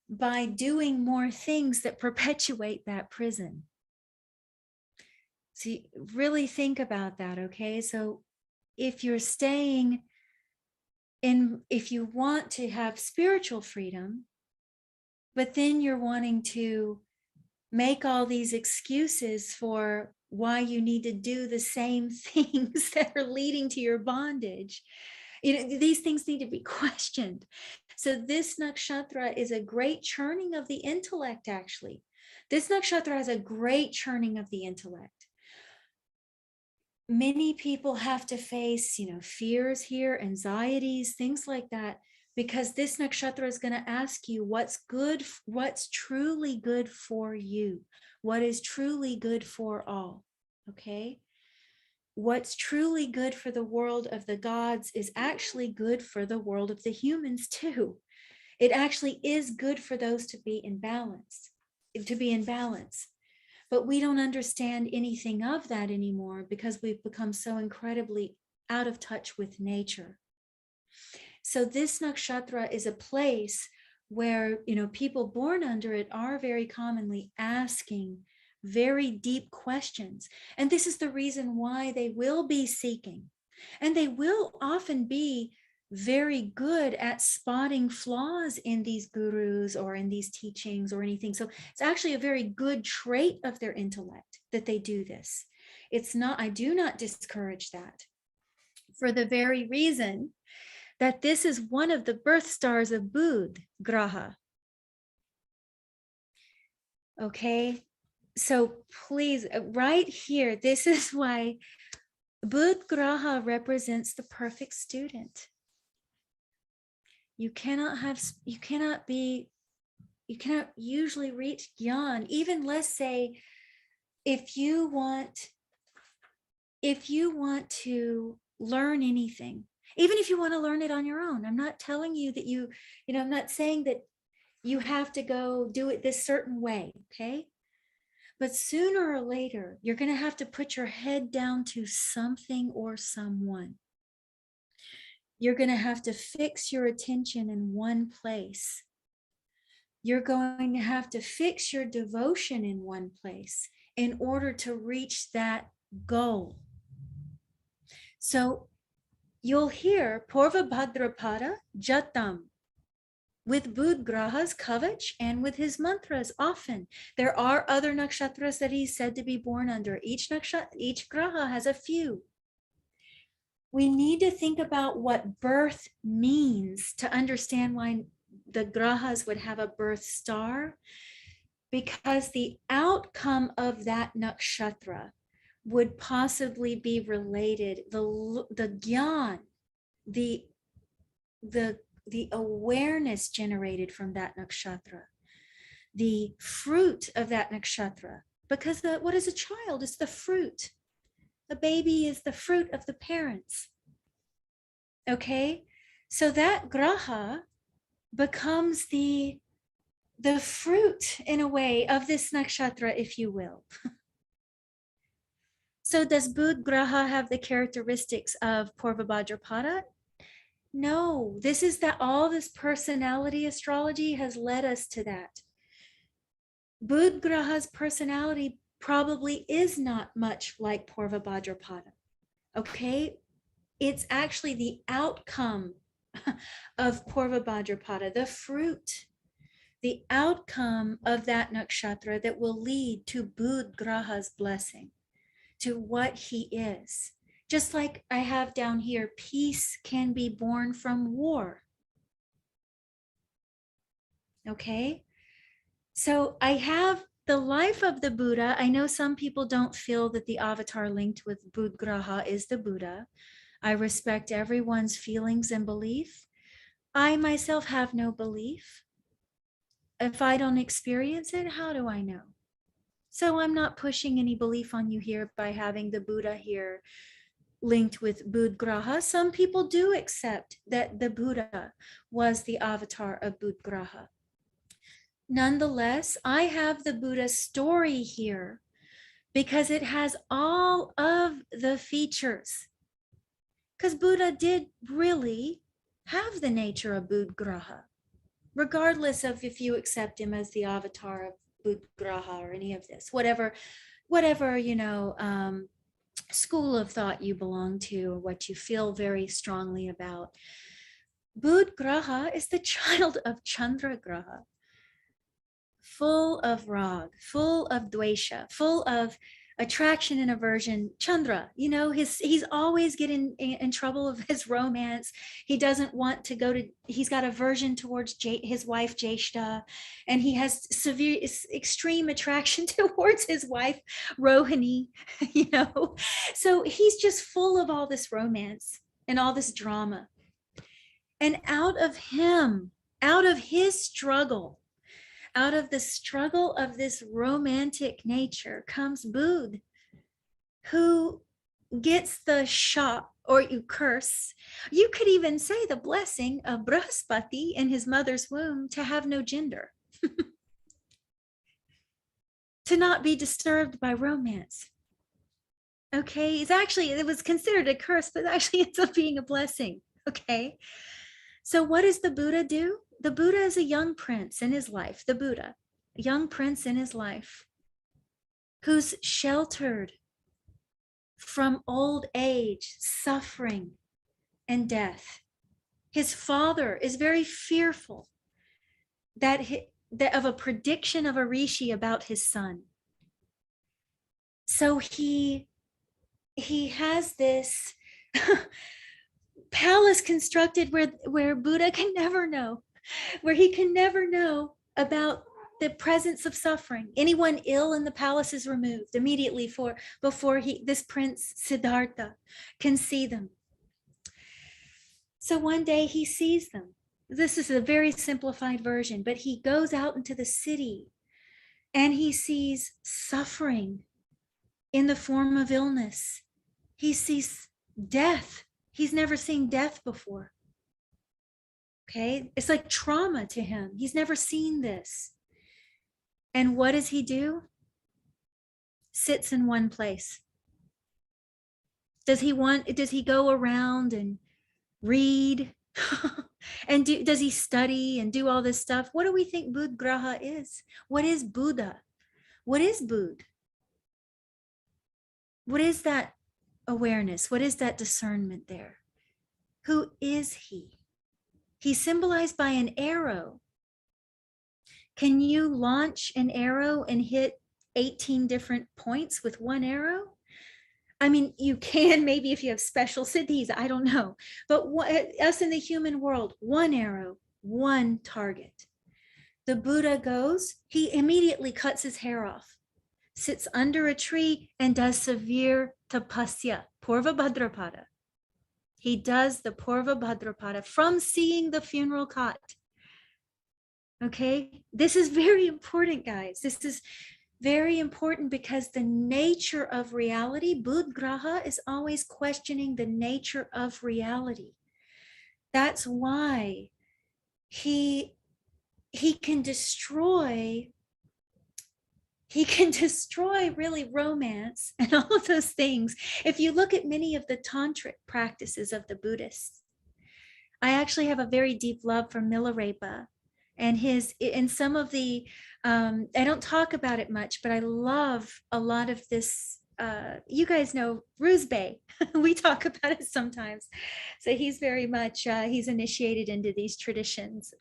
D: by doing more things that perpetuate that prison. So you really think about that, okay? So if you're staying in, if you want to have spiritual freedom, but then you're wanting to make all these excuses for why you need to do the same things that are leading to your bondage, these things need to be questioned. So this nakshatra is a great churning of the intellect, actually. This nakshatra has a great churning of the intellect. Many people have to face, fears here, anxieties, things like that, because this nakshatra is going to ask you what's good, what's truly good for you, what is truly good for all, okay? What's truly good for the world of the gods is actually good for the world of the humans too. It actually is good for those to be in balance, But we don't understand anything of that anymore because we've become so incredibly out of touch with nature. So this nakshatra is a place where, people born under it are very commonly asking very deep questions. And this is the reason why they will be seeking. And they will often be very good at spotting flaws in these gurus or in these teachings or anything. So it's actually a very good trait of their intellect that they do this. It's not, I do not discourage that, for the very reason that this is one of the birth stars of Budh Graha. Okay, so please, right here, this is why Budh Graha represents the perfect student. You cannot usually reach Gyan. Even let's say, if you want to learn anything, Even if you want to learn it on your own. I'm not telling you that I'm not saying that you have to go do it this certain way, okay? But sooner or later, you're going to have to put your head down to something or someone. You're going to have to fix your attention in one place. You're going to have to fix your devotion in one place in order to reach that goal. So you'll hear Purva Bhadrapada Jatam with Bud Graha's kavach and with his mantras often. There are other nakshatras that he's said to be born under. Each graha has a few. We need to think about what birth means to understand why the grahas would have a birth star, because the outcome of that nakshatra would possibly be related, the gyan, the awareness generated from that nakshatra, the fruit of that nakshatra, because what is a child? It's the fruit. The baby is the fruit of the parents. Okay, so that graha becomes the fruit in a way of this nakshatra, if you will. So does Bud graha have the characteristics of Purva Bhadrapada? No, this is that all this personality astrology has led us to that. Bud graha's personality probably is not much like Purva Bhadrapada. Okay, it's actually the outcome of Purva Bhadrapada, the fruit, the outcome of that nakshatra that will lead to Bud graha's blessing, to what he is. Just like I have down here, peace can be born from war. Okay, so I have the life of the Buddha. I know some people don't feel that the avatar linked with Bud graha is the Buddha. I respect everyone's feelings and belief. I myself have no belief. If I don't experience it, how do I know? So I'm not pushing any belief on you here by having the Buddha here linked with Bud graha. Some people do accept that the Buddha was the avatar of Bud graha. Nonetheless, I have the Buddha story here because it has all of the features. Because Buddha did really have the nature of Bud graha, regardless of if you accept him as the avatar of Bud graha or any of this, whatever school of thought you belong to or what you feel very strongly about. Bud graha is the child of Chandra graha, full of rag, full of dvesha, full of attraction and aversion. Chandra, he's always getting in trouble of his romance. He doesn't want to he's got aversion towards his wife Jeshta, and he has extreme attraction towards his wife Rohini, So he's just full of all this romance and all this drama. And out of his struggle, out of the struggle of this romantic nature comes Bud, who gets the shop, or you curse, you could even say the blessing of Brahaspati in his mother's womb to have no gender, to not be disturbed by romance. Okay, it was considered a curse, but actually ends up being a blessing. Okay, so what does the Buddha do? The Buddha is a young prince in his life, a young prince in his life, who's sheltered from old age, suffering, and death. His father is very fearful of a prediction of a rishi about his son. So he has this palace constructed where Buddha can never know, where he can never know about the presence of suffering. Anyone ill in the palace is removed immediately before this prince Siddhartha can see them. So one day he sees them. This is a very simplified version, but he goes out into the city and he sees suffering in the form of illness. He sees death. He's never seen death before. Okay, it's like trauma to him. He's never seen this. And what does he do? Sits in one place. Does he go around and read? And does he study and do all this stuff? What do we think Buddha is? What is Buddha? What is Buddha? What is that awareness? What is that discernment there? Who is he? He's symbolized by an arrow. Can you launch an arrow and hit 18 different points with one arrow? I mean, you can maybe if you have special siddhis, I don't know. But us in the human world, one arrow, one target. The Buddha goes, he immediately cuts his hair off, sits under a tree and does severe tapasya, Purva Bhadrapada. He does the Purva Bhadrapada from seeing the funeral cot. Okay, this is very important, guys. This is very important because the nature of reality, Buddha is always questioning the nature of reality. That's why he can destroy really romance and all of those things. If you look at many of the tantric practices of the Buddhists, I actually have a very deep love for Milarepa and some of the, I don't talk about it much, but I love a lot of this. You guys know Rusbe. We talk about it sometimes. So he's very much, he's initiated into these traditions.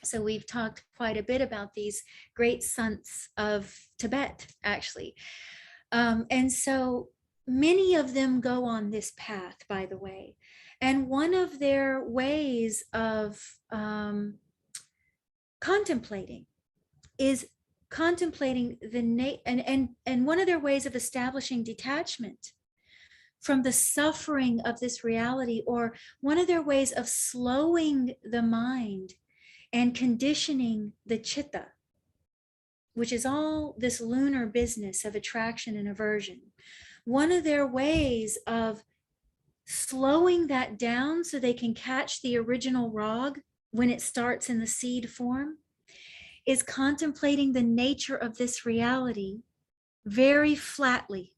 D: So we've talked quite a bit about these great sants of Tibet, actually. And so many of them go on this path, by the way. And one of their ways of contemplating is contemplating and one of their ways of establishing detachment from the suffering of this reality, or one of their ways of slowing the mind and conditioning the chitta, which is all this lunar business of attraction and aversion. One of their ways of slowing that down so they can catch the original rag when it starts in the seed form is contemplating the nature of this reality very flatly.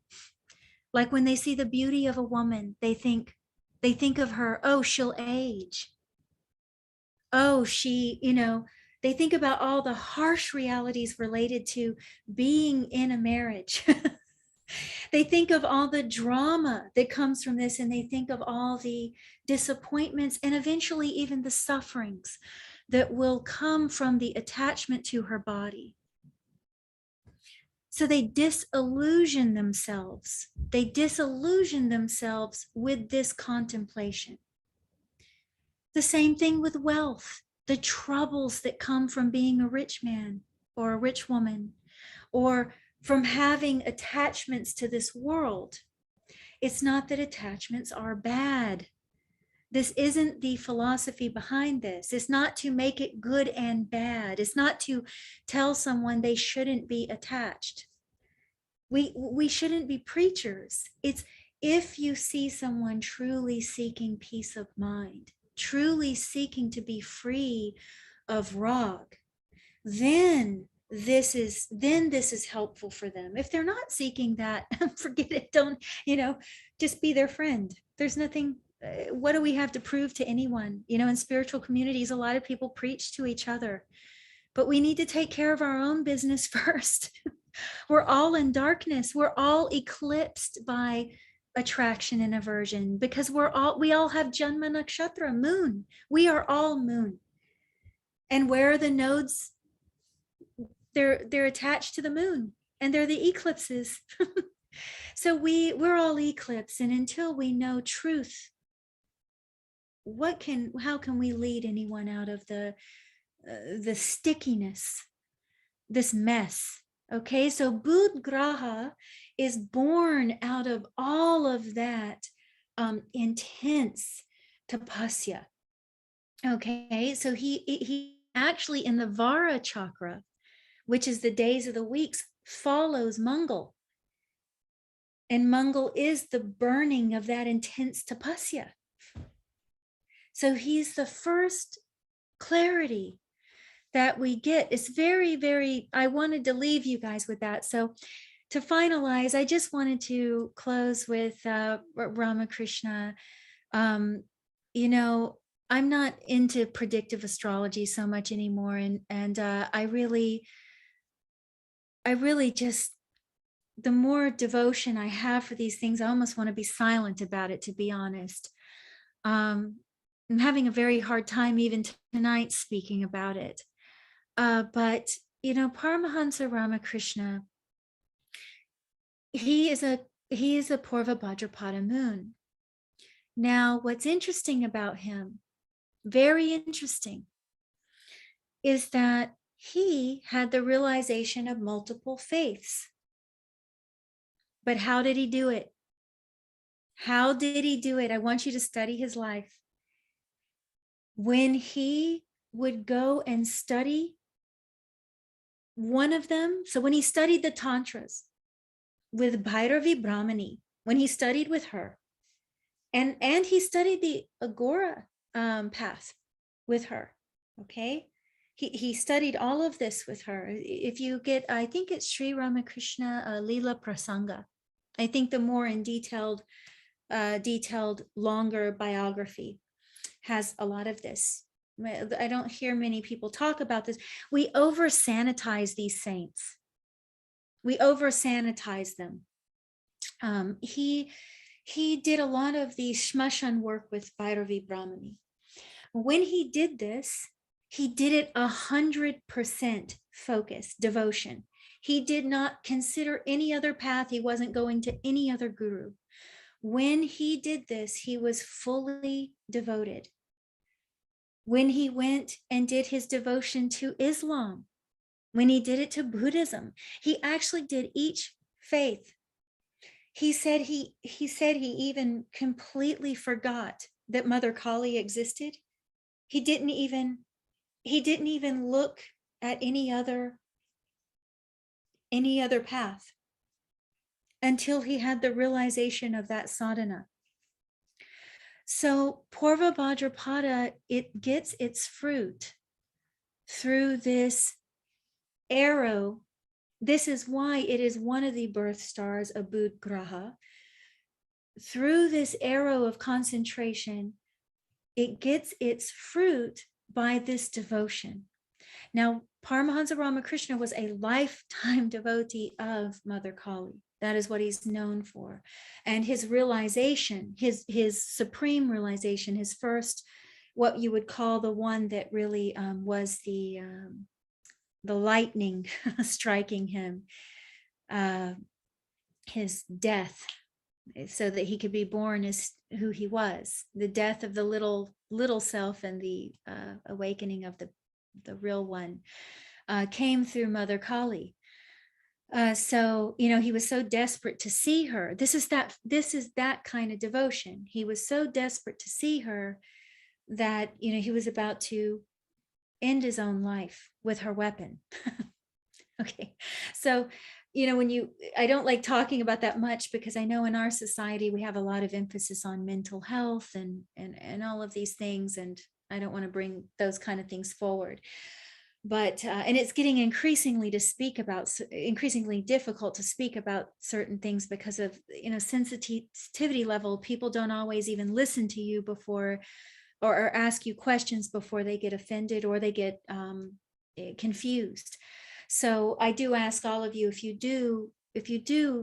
D: Like when they see the beauty of a woman, they think of her, oh, she'll age. Oh, they think about all the harsh realities related to being in a marriage. They think of all the drama that comes from this, and they think of all the disappointments and eventually even the sufferings that will come from the attachment to her body. So they disillusion themselves. They disillusion themselves with this contemplation. The same thing with wealth, the troubles that come from being a rich man or a rich woman, or from having attachments to this world. It's not that attachments are bad. This isn't the philosophy behind this. It's not to make it good and bad. It's not to tell someone they shouldn't be attached. We shouldn't be preachers. It's if you see someone truly seeking peace of mind, truly seeking to be free of rag, then this is helpful for them. If they're not seeking that, forget it. Don't, just be their friend. There's nothing, what do we have to prove to anyone? In spiritual communities, a lot of people preach to each other, but we need to take care of our own business first. We're all in darkness. We're all eclipsed by attraction and aversion because we all have Janma Nakshatra, moon. We are all moon. And where are the nodes? They're attached to the moon, and they're the eclipses. So we're all eclipsed, and until we know truth, how can we lead anyone out of the stickiness, this mess? Okay, so Buddha is born out of all of that intense tapasya. Okay, so he actually in the Vara chakra, which is the days of the weeks, follows Mangal. And Mangal is the burning of that intense tapasya. So he's the first clarity that we get. It's very, very, I wanted to leave you guys with that. So to finalize, I just wanted to close with Ramakrishna. You know, I'm not into predictive astrology so much anymore. And I really just, the more devotion I have for these things, I almost want to be silent about it, to be honest. I'm having a very hard time even tonight speaking about it. But, you know, Paramahansa Ramakrishna, he is a Purva Bhadrapada moon. Now, what's interesting about him, very interesting, is that he had the realization of multiple faiths. But how did he do it? How did he do it? I want you to study his life. When he would go and study one of them, so when he studied the Tantras with Bhairavi Brahmani, when he studied with her, and he studied the Agora path with her, okay? He studied all of this with her. If you get, I think it's Sri Ramakrishna Leela Prasanga. I think the more in detailed, longer biography has a lot of this. I don't hear many people talk about this. We over sanitize these saints. We over sanitize them. He did a lot of the shmashan work with Bhairavi Brahmani. When he did this, he did it 100% focus, devotion. He did not consider any other path. He wasn't going to any other guru. When he did this, he was fully devoted. When he went and did his devotion to Islam, when he did it to Buddhism, he actually did each faith. He said he even completely forgot that Mother Kali existed. He didn't even look at any other path until he had the realization of that sadhana. So Purva Bhadrapada, it gets its fruit through this arrow. This is why it is one of the birth stars of Bud Graha. Through this arrow of concentration, it gets its fruit by this devotion. Now, Paramahansa Ramakrishna was a lifetime devotee of Mother Kali. That is what he's known for. And his realization, his supreme realization, his first, what you would call the one that really was the lightning striking him, his death, so that he could be born as who he was, the death of the little self and the awakening of the real one, came through Mother Kali. So, you know, he was so desperate to see her. This is that kind of devotion. He was so desperate to see her that, you know, he was about to end his own life with her weapon. Okay. So, you know, I don't like talking about that much, because I know in our society, we have a lot of emphasis on mental health and all of these things. And I don't want to bring those kind of things forward. But, and it's getting increasingly difficult to speak about certain things because of, you know, sensitivity level. People don't always even listen to you before, or ask you questions before they get offended or they get confused. So I do ask all of you, if you do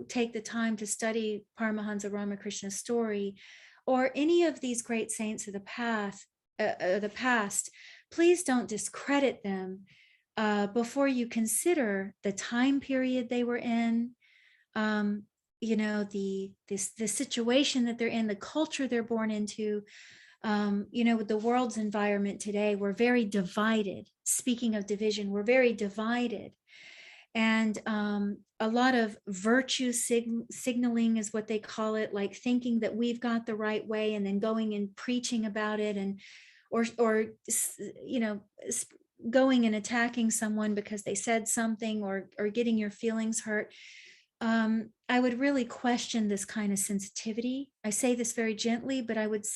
D: take the time to study Paramahansa Ramakrishna's story, or any of these great saints of the past, please don't discredit them before you consider the time period they were in, you know, the situation that they're in, the culture they're born into. You know, with the world's environment today, we're very divided. Speaking of division, we're very divided. And a lot of virtue signaling is what they call it, like thinking that we've got the right way and then going and preaching about it, and or you know, going and attacking someone because they said something, or getting your feelings hurt. I would really question this kind of sensitivity. I say this very gently, but I would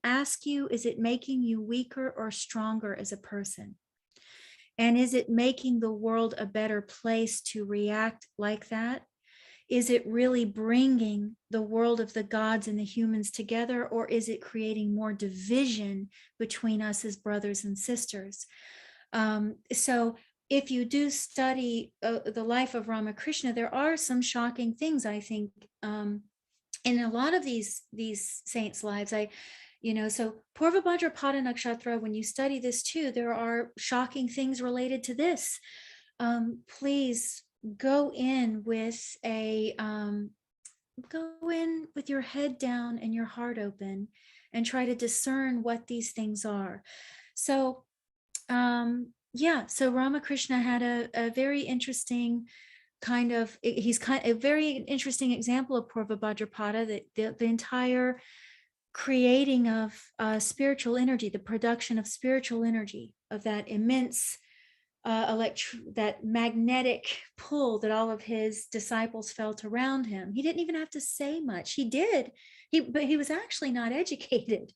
D: ask you, is it making you weaker or stronger as a person? And is it making the world a better place to react like that? Is it really bringing the world of the gods and the humans together, or is it creating more division between us as brothers and sisters? So if you do study the life of Ramakrishna, there are some shocking things, I think, in a lot of these saints' lives. So Purva Bhadrapada Nakshatra, when you study this too, there are shocking things related to this. Please go in with your head down and your heart open and try to discern what these things are. So so Ramakrishna had a very interesting a very interesting example of Purva Bhadrapada, that the entire creating of spiritual energy, the production of spiritual energy, of that immense that magnetic pull that all of his disciples felt around him. He didn't even have to say much. He did, but he was actually not educated.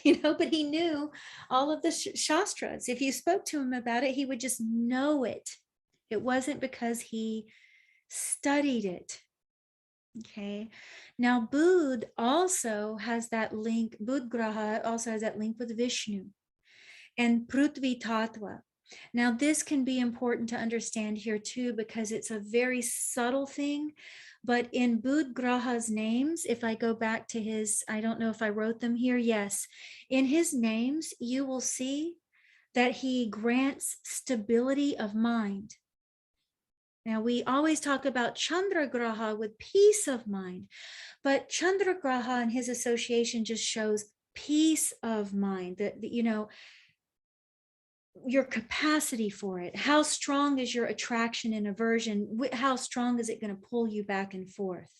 D: But he knew all of the shastras. If you spoke to him about it, he would just know it. It wasn't because he studied it. Okay. Now, Bud also has that link. Bud Graha also has that link with Vishnu and Prithvi Tattva. Now, this can be important to understand here too, because it's a very subtle thing. But in Bud Graha's names, if I go back to his, I don't know if I wrote them here. Yes. In his names, you will see that he grants stability of mind. Now, we always talk about Chandra Graha with peace of mind, but Chandra Graha and his association just shows peace of mind, that, your capacity for it. How strong is your attraction and aversion? How strong is it going to pull you back and forth?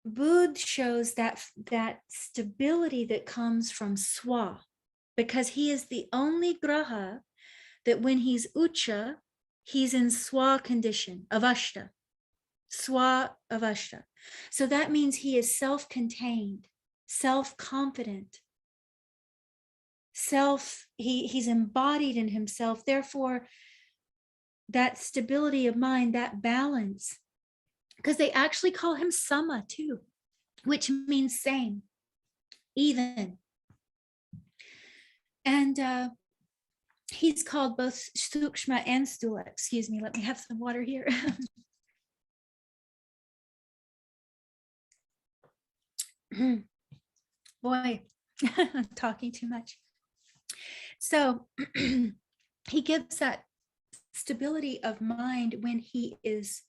D: Bud shows that stability that comes from Swa, because he is the only Graha that when he's Ucha, he's in Swa condition, Avashta, Swa Avashta. So that means he is self-contained, self-confident, he's embodied in himself. Therefore, that stability of mind, that balance, because they actually call him Sama too, which means same, even. And he's called both Sukshma and Stula. Excuse me, let me have some water here. Boy, I'm talking too much. So he gives that stability of mind when he is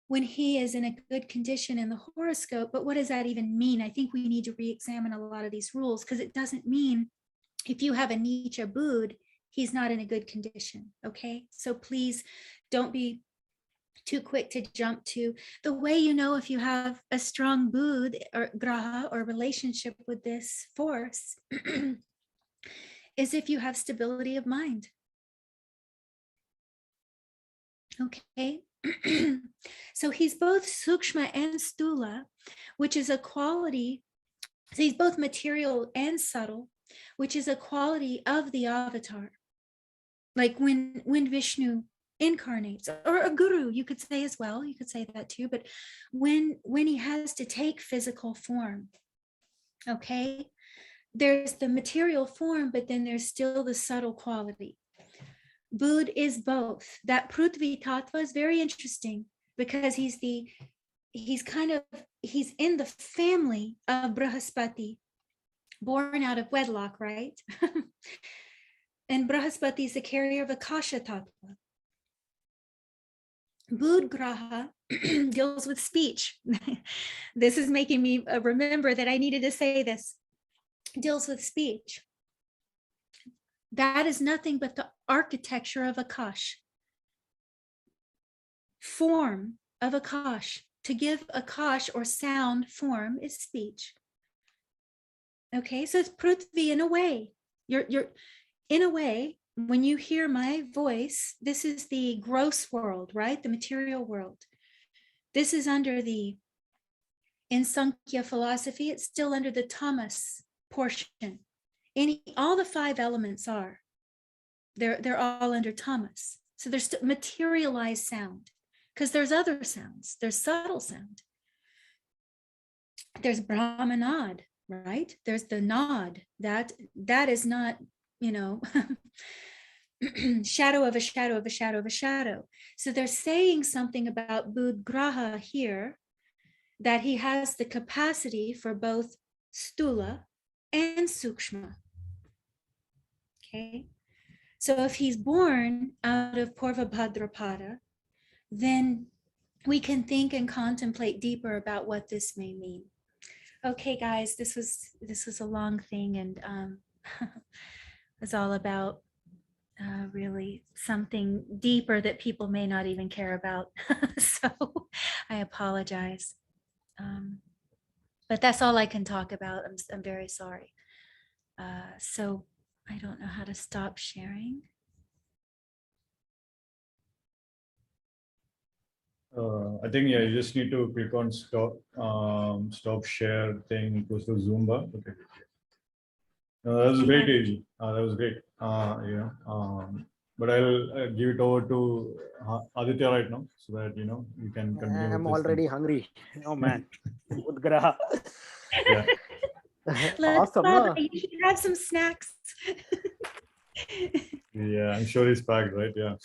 D: in a good condition in the horoscope. But what does that even mean? I think we need to re-examine a lot of these rules, because it doesn't mean if you have a Nicha Bud, he's not in a good condition. Okay, so please don't be too quick to jump to the way if you have a strong Bud or Graha or relationship with this force is if you have stability of mind. Okay. So he's both Sukshma and Stula, which is a quality. So he's both material and subtle, which is a quality of the avatar. Like when Vishnu incarnates, or a guru, you could say as well, you could say that too, but when he has to take physical form, okay, there's the material form, but then there's still the subtle quality. Bud is both. That Prithvi Tattva is very interesting, because he's in the family of Brahaspati, born out of wedlock, right? And Brahaspati is the carrier of Akasha Tattva. Bud Graha deals with speech. This is making me remember that I needed to say this. Deals with speech. That is nothing but the architecture of Akash. Form of Akash. To give Akash or sound form is speech. Okay, so it's Prithvi in a way. You're in a way, when you hear my voice, this is the gross world, right? The material world. This is under the, in Sankhya philosophy, it's still under the tamas portion. All the 5 elements are, they're all under tamas. So there's materialized sound, because there's other sounds. There's subtle sound. There's Brahmanad, right? There's the nod. That is not, shadow of a shadow of a shadow of a shadow. So they're saying something about Budgraha here, that he has the capacity for both stula and sukshma. Okay. So if he's born out of Purva Bhadrapada, then we can think and contemplate deeper about what this may mean. Okay, guys, this was a long thing, and it's all about really something deeper that people may not even care about. So I apologize. But that's all I can talk about. I'm very sorry. So I don't know how to stop sharing.
C: I think, yeah, you just need to click on stop share thing equals to Zumba. Okay. That was great, AG. That was great. But I'll give it over to Aditya right now, so that you can continue.
B: I'm already hungry. Oh man. Udgraha.
C: Yeah.
B: Awesome. No?
D: You should have some snacks.
C: Yeah, I'm sure he's packed, right? Yeah.